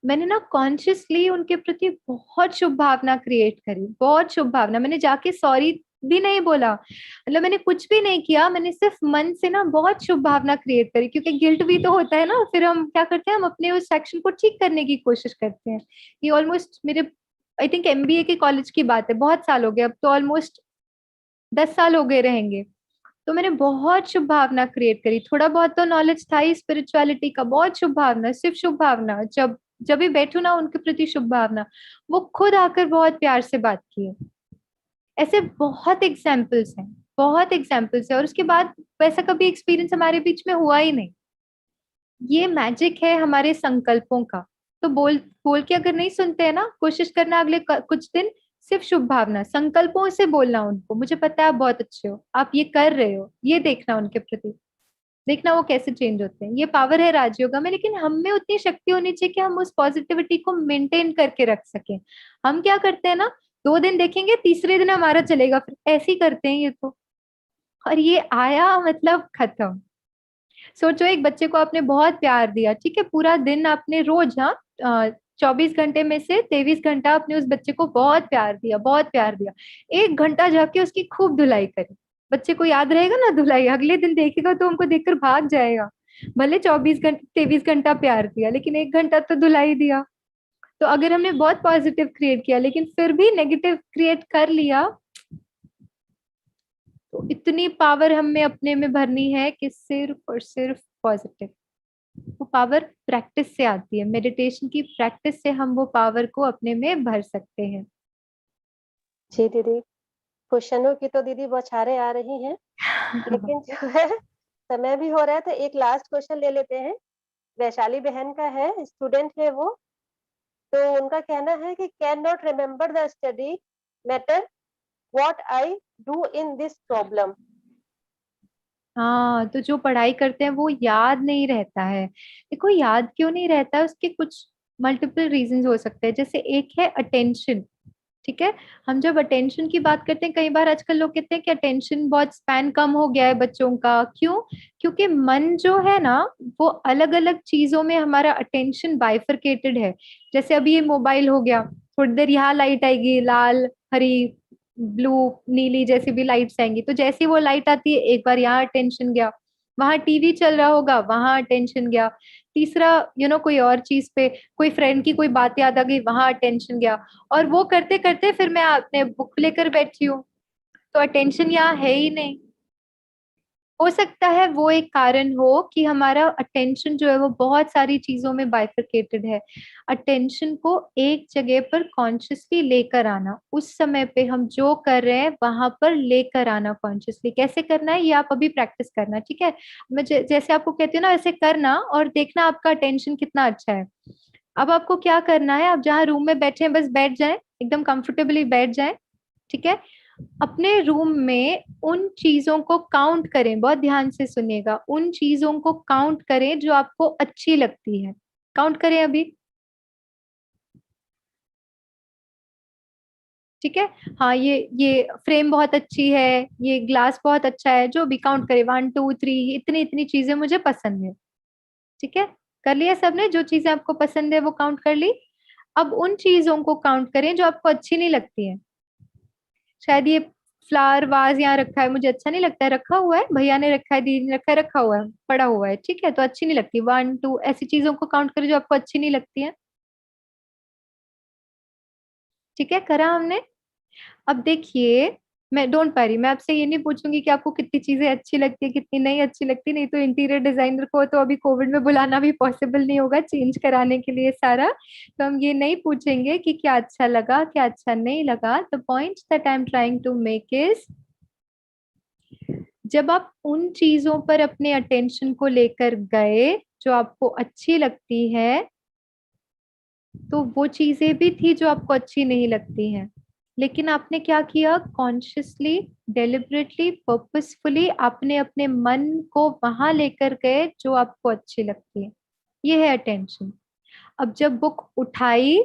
मैंने ना कॉन्शियसली उनके प्रति बहुत शुभ भावना क्रिएट करी, बहुत शुभ भावना। मैंने जाके सॉरी भी नहीं बोला, मतलब मैंने कुछ भी नहीं किया, मैंने सिर्फ मन से ना बहुत शुभ भावना क्रिएट करी, क्योंकि गिल्ट भी तो होता है ना। फिर हम क्या करते हैं, हम अपने उस सेक्शन को ठीक करने की कोशिश करते हैं। ये ऑलमोस्ट मेरे आई थिंक एमबीए के कॉलेज की बात है, बहुत साल हो गए, अब तो ऑलमोस्ट 10 साल हो गए रहेंगे। तो मैंने बहुत शुभ भावना क्रिएट करी, थोड़ा बहुत तो नॉलेज था ही स्पिरिचुअलिटी का, बहुत शुभ भावना, सिर्फ शुभ भावना। जब जब भी बैठू ना उनके प्रति शुभ भावना, वो खुद आकर बहुत प्यार से बात किए। ऐसे बहुत एग्जाम्पल्स हैं, बहुत एग्जाम्पल्स है। और उसके बाद वैसा कभी एक्सपीरियंस हमारे बीच में हुआ ही नहीं। ये मैजिक है हमारे संकल्पों का। तो बोल बोल के अगर नहीं सुनते हैं ना, कोशिश करना अगले कुछ दिन सिर्फ शुभ भावना संकल्पों से बोलना उनको, मुझे पता है आप बहुत अच्छे हो, आप ये कर रहे हो, ये देखना उनके प्रति, देखना वो कैसे चेंज होते हैं। ये पावर है राजयोगा में, लेकिन हम में उतनी शक्ति होनी चाहिए कि हम उस पॉजिटिविटी को मेंटेन करके रख सकें। हम क्या करते हैं ना, 2 दिन देखेंगे, तीसरे दिन हमारा चलेगा, फिर ऐसे ही करते हैं ये तो। और ये आया मतलब खत्म। सोचो एक बच्चे को आपने बहुत प्यार दिया, ठीक है, पूरा दिन आपने रोज, हाँ, 24 घंटे में से 23 घंटा आपने उस बच्चे को बहुत प्यार दिया, बहुत प्यार दिया। 1 घंटा जाके उसकी खूब धुलाई करी, बच्चे को याद रहेगा ना धुलाई, अगले दिन देखेगा तो हमको देखकर भाग जाएगा। भले 24 घंटे 23 घंटा प्यार दिया, लेकिन 1 घंटा तो धुलाई दिया। तो अगर हमने बहुत पॉजिटिव क्रिएट किया लेकिन फिर भी नेगेटिव क्रिएट कर लिया, तो इतनी पावर हमें अपने में भरनी है कि सिर्फ और सिर्फ पॉजिटिव। वो पावर प्रैक्टिस से आती है, मेडिटेशन की प्रैक्टिस से हम वो पावर को अपने में भर सकते हैं। जी दीदी, क्वेश्चनों की तो दीदी बौछारें आ रही हैं, लेकिन जो है समय भी हो रहा है, तो एक लास्ट क्वेश्चन ले लेते हैं। वैशाली बहन का है, स्टूडेंट है वो। तो उनका कहना है कि can not remember the study matter, what I do in this problem. हाँ, तो जो पढ़ाई करते हैं वो याद नहीं रहता है। देखो याद क्यों नहीं रहता है, उसके कुछ मल्टीपल रीजंस हो सकते हैं। जैसे एक है अटेंशन, ठीक है। हम जब अटेंशन की बात करते हैं, कई बार आजकल लोग कहते हैं कि अटेंशन बहुत स्पैन कम हो गया है बच्चों का, क्यों? क्योंकि मन जो है ना, वो अलग अलग चीजों में हमारा अटेंशन बाइफरकेटेड है। जैसे अभी ये मोबाइल हो गया, थोड़ी देर यहाँ लाइट आएगी, लाल, हरी, ब्लू, नीली, जैसी भी लाइट्स आएंगी, तो जैसी वो लाइट आती है एक बार यहाँ अटेंशन गया, वहां टीवी चल रहा होगा वहां अटेंशन गया, तीसरा कोई और चीज पे, कोई फ्रेंड की कोई बात याद आ गई वहां अटेंशन गया। और वो करते करते फिर मैं अपने बुक लेकर बैठी हूँ, तो अटेंशन यहाँ है ही नहीं। हो सकता है वो एक कारण हो कि हमारा अटेंशन जो है वो बहुत सारी चीजों में बाइफरकेटेड है। अटेंशन को एक जगह पर कॉन्शियसली लेकर आना, उस समय पे हम जो कर रहे हैं वहां पर लेकर आना कॉन्शियसली, कैसे करना है ये आप अभी प्रैक्टिस करना, ठीक है। मैं जैसे आपको कहती हूँ ना वैसे करना, और देखना आपका अटेंशन कितना अच्छा है। अब आपको क्या करना है, आप जहाँ रूम में बैठे हैं बस बैठ जाएं, एकदम कंफर्टेबली बैठ जाएं, ठीक है। अपने रूम में उन चीजों को काउंट करें, बहुत ध्यान से सुनिएगा, उन चीजों को काउंट करें जो आपको अच्छी लगती है। काउंट करें अभी, ठीक है। हाँ, ये फ्रेम बहुत अच्छी है, ये ग्लास बहुत अच्छा है, जो भी काउंट करे, 1 2 3, इतनी इतनी चीजें मुझे पसंद है, ठीक है। कर लिया सबने, जो चीजें आपको पसंद है वो काउंट कर ली। अब उन चीजों को काउंट करें जो आपको अच्छी नहीं लगती है। शायद ये फ्लावर वाज यहाँ रखा है, मुझे अच्छा नहीं लगता है, रखा हुआ है, भैया ने रखा है, दीदी ने रखा है, रखा हुआ है, पड़ा हुआ है, ठीक है, तो अच्छी नहीं लगती। 1 2 ऐसी चीजों को काउंट करें जो आपको अच्छी नहीं लगती है, ठीक है, करा हमने। अब देखिए, मैं डोंट वरी, मैं आपसे ये नहीं पूछूंगी कि आपको कितनी चीजें अच्छी लगती है कितनी नहीं अच्छी लगती, नहीं तो इंटीरियर डिजाइनर को तो अभी कोविड में बुलाना भी पॉसिबल नहीं होगा चेंज कराने के लिए सारा। तो हम ये नहीं पूछेंगे कि क्या अच्छा लगा क्या अच्छा नहीं लगा। The point that I am trying to make is, जब आप उन चीजों पर अपने अटेंशन को लेकर गए जो आपको अच्छी लगती है, तो वो चीजें भी थी जो आपको अच्छी नहीं लगती हैं। लेकिन आपने क्या किया, कॉन्शियसली, डेलिबरेटली, पर्पसफुली आपने अपने मन को वहां लेकर गए जो आपको अच्छी लगती है। ये है अटेंशन। अब जब बुक उठाई,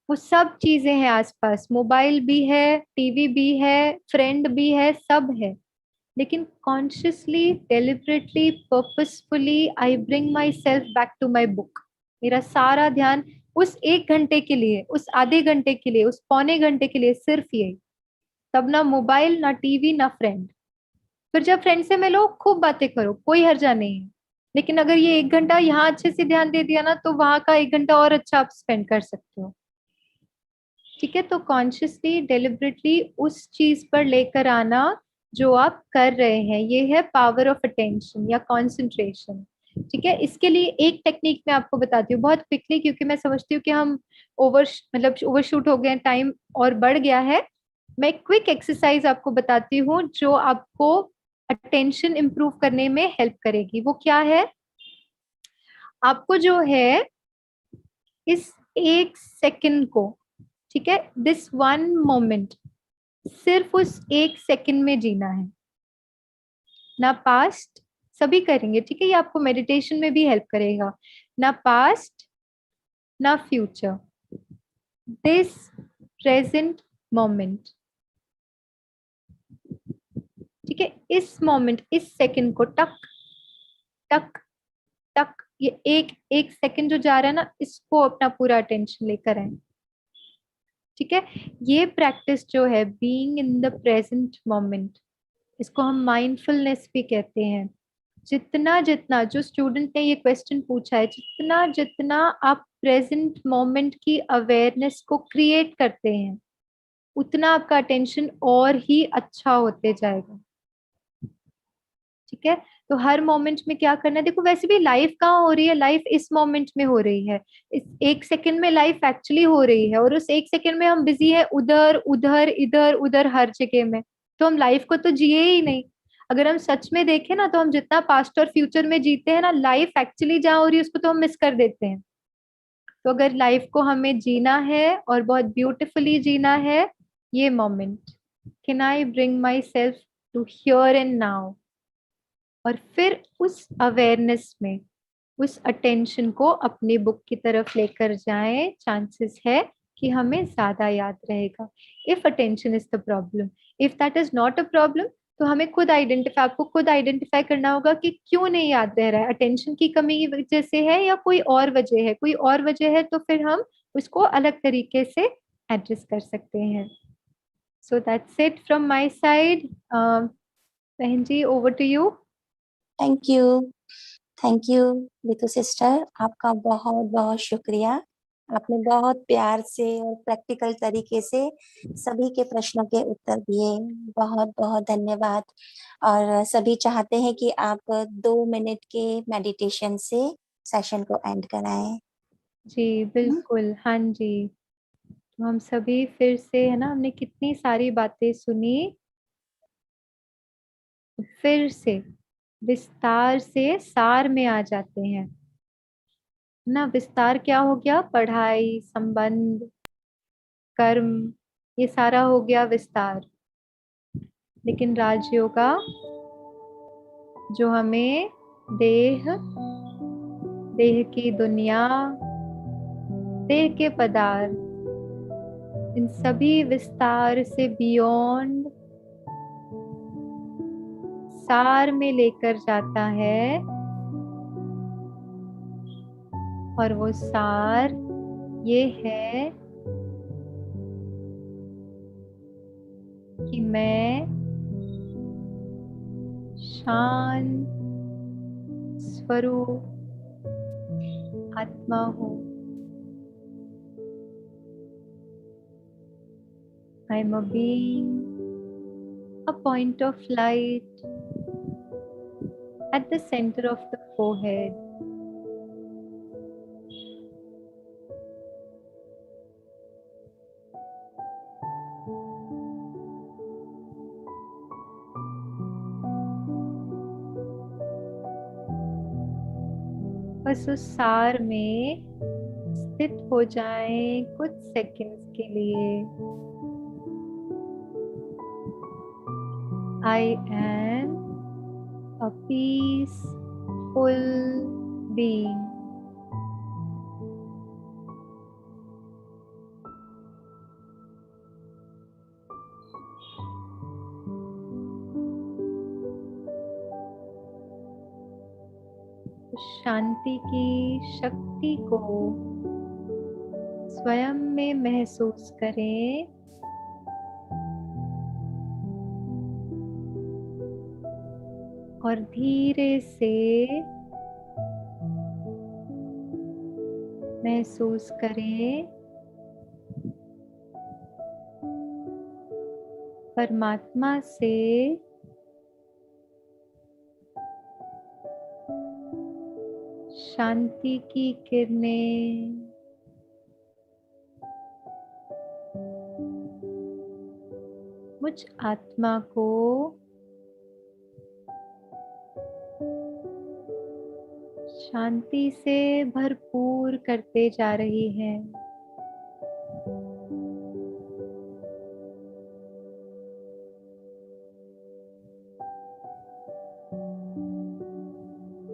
वो सब चीजें हैं आसपास, मोबाइल भी है, टीवी भी है, फ्रेंड भी है, सब है, लेकिन consciously, deliberately, purposefully I bring my self back to my book. मेरा सारा ध्यान उस 1 घंटे के लिए, उस आधे घंटे के लिए, उस पौने घंटे के लिए सिर्फ यही। तब ना मोबाइल, ना टीवी, ना फ्रेंड। फिर जब फ्रेंड से मिलो, खूब बातें करो, कोई हर्जा नहीं है, लेकिन अगर ये 1 घंटा यहाँ अच्छे से ध्यान दे दिया ना, तो वहां का 1 घंटा और अच्छा आप स्पेंड कर सकते हो। ठीक है, तो कॉन्शियसली, डेलिबरेटली उस चीज पर लेकर आना जो आप कर रहे हैं, ये है पावर ऑफ अटेंशन या कंसंट्रेशन। ठीक है, इसके लिए एक टेक्निक मैं आपको बताती हूँ बहुत क्विकली, क्योंकि मैं समझती हूँ कि हम ओवरशूट हो गए हैं, टाइम और बढ़ गया है। मैं क्विक एक्सरसाइज आपको बताती हूँ जो आपको अटेंशन इंप्रूव करने में हेल्प करेगी। वो क्या है, आपको जो है इस 1 सेकंड को, ठीक है, दिस वन मोमेंट, सिर्फ उस 1 सेकंड में जीना है। ना पास्ट, सभी करेंगे, ठीक है, ये आपको मेडिटेशन में भी हेल्प करेगा। ना पास्ट, ना फ्यूचर, दिस प्रेजेंट मोमेंट। ठीक है, इस मोमेंट, इस सेकंड को टक टक टक, ये एक एक सेकंड जो जा रहा है ना, इसको अपना पूरा अटेंशन लेकर आए। ठीक है, ये प्रैक्टिस जो है being in the present moment, इसको हम माइंडफुलनेस भी कहते हैं। जितना जितना जो स्टूडेंट ने ये क्वेश्चन पूछा है, जितना जितना आप प्रेजेंट मोमेंट की अवेयरनेस को क्रिएट करते हैं, उतना आपका अटेंशन और ही अच्छा होते जाएगा। ठीक है, तो हर मोमेंट में क्या करना है, देखो वैसे भी लाइफ कहाँ हो रही है, लाइफ इस मोमेंट में हो रही है। इस 1 सेकंड में लाइफ एक्चुअली हो रही है, और उस 1 सेकंड में हम बिजी है उधर उधर इधर उधर हर जगह में, तो हम लाइफ को तो जिए ही नहीं। अगर हम सच में देखें ना, तो हम जितना पास्ट और फ्यूचर में जीते हैं ना, लाइफ एक्चुअली जहाँ हो रही है उसको तो हम मिस कर देते हैं। तो अगर लाइफ को हमें जीना है और बहुत ब्यूटिफुली जीना है, ये moment, can I bring my self to here and now, और फिर उस अवेयरनेस में उस अटेंशन को अपनी बुक की तरफ लेकर जाएं, चांसेस है कि हमें ज्यादा याद रहेगा। If attention is the problem, if that is not a problem, तो हमें खुद आइडेंटिफाई, आपको खुद आइडेंटिफाई करना होगा कि क्यों नहीं याद रह रहा है, अटेंशन की कमी की वजह से है या कोई और वजह है। कोई और वजह है तो फिर हम उसको अलग तरीके से एड्रेस कर सकते हैं। So that's it from my side. बहन जी, over to you. Thank you, thank you Neetu sister, आपका बहुत बहुत शुक्रिया। आपने बहुत प्यार से और प्रैक्टिकल तरीके से सभी के प्रश्नों के उत्तर दिए, बहुत बहुत धन्यवाद। और सभी चाहते हैं कि आप 2 मिनट के मेडिटेशन से सेशन को एंड कराएं। जी बिल्कुल, हाँ जी। तो हम सभी फिर से, है ना, हमने कितनी सारी बातें सुनी, फिर से विस्तार से सार में आ जाते हैं ना। विस्तार क्या हो गया, पढ़ाई, संबंध, कर्म, ये सारा हो गया विस्तार। लेकिन राजयोगा जो हमें देह, देह की दुनिया, देह के पदार्थ, इन सभी विस्तार से बियॉन्ड सार में लेकर जाता है। और वो सार ये है कि मैं शांत स्वरूप आत्मा हूँ। I am a being, a point of light at the center of the forehead. बस उस सार में स्थित हो जाएं कुछ सेकंड्स के लिए। I am a peaceful being. शांति की शक्ति को स्वयं में महसूस करें और धीरे से महसूस करें परमात्मा से शांति की किरणें मुझ आत्मा को शांति से भरपूर करते जा रही हैं।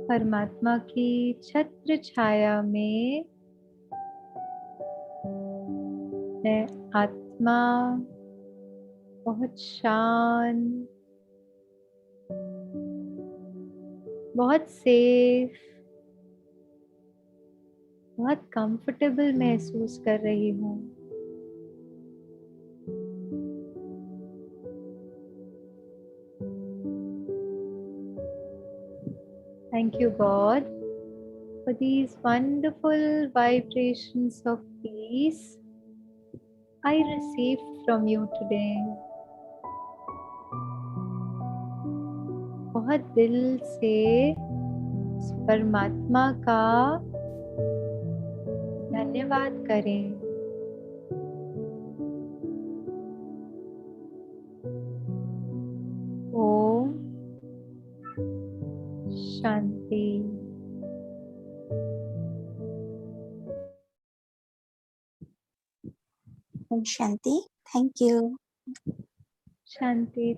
परमात्मा की छत्र छाया में मैं आत्मा बहुत शांत, बहुत सेफ, बहुत कंफर्टेबल महसूस कर रही हूँ। Thank you, God, for these wonderful vibrations of peace I received from you today. बहुत दिल से उस परमात्मा का धन्यवाद करें। ओम शांति। ओम शांति। Thank you. शांति।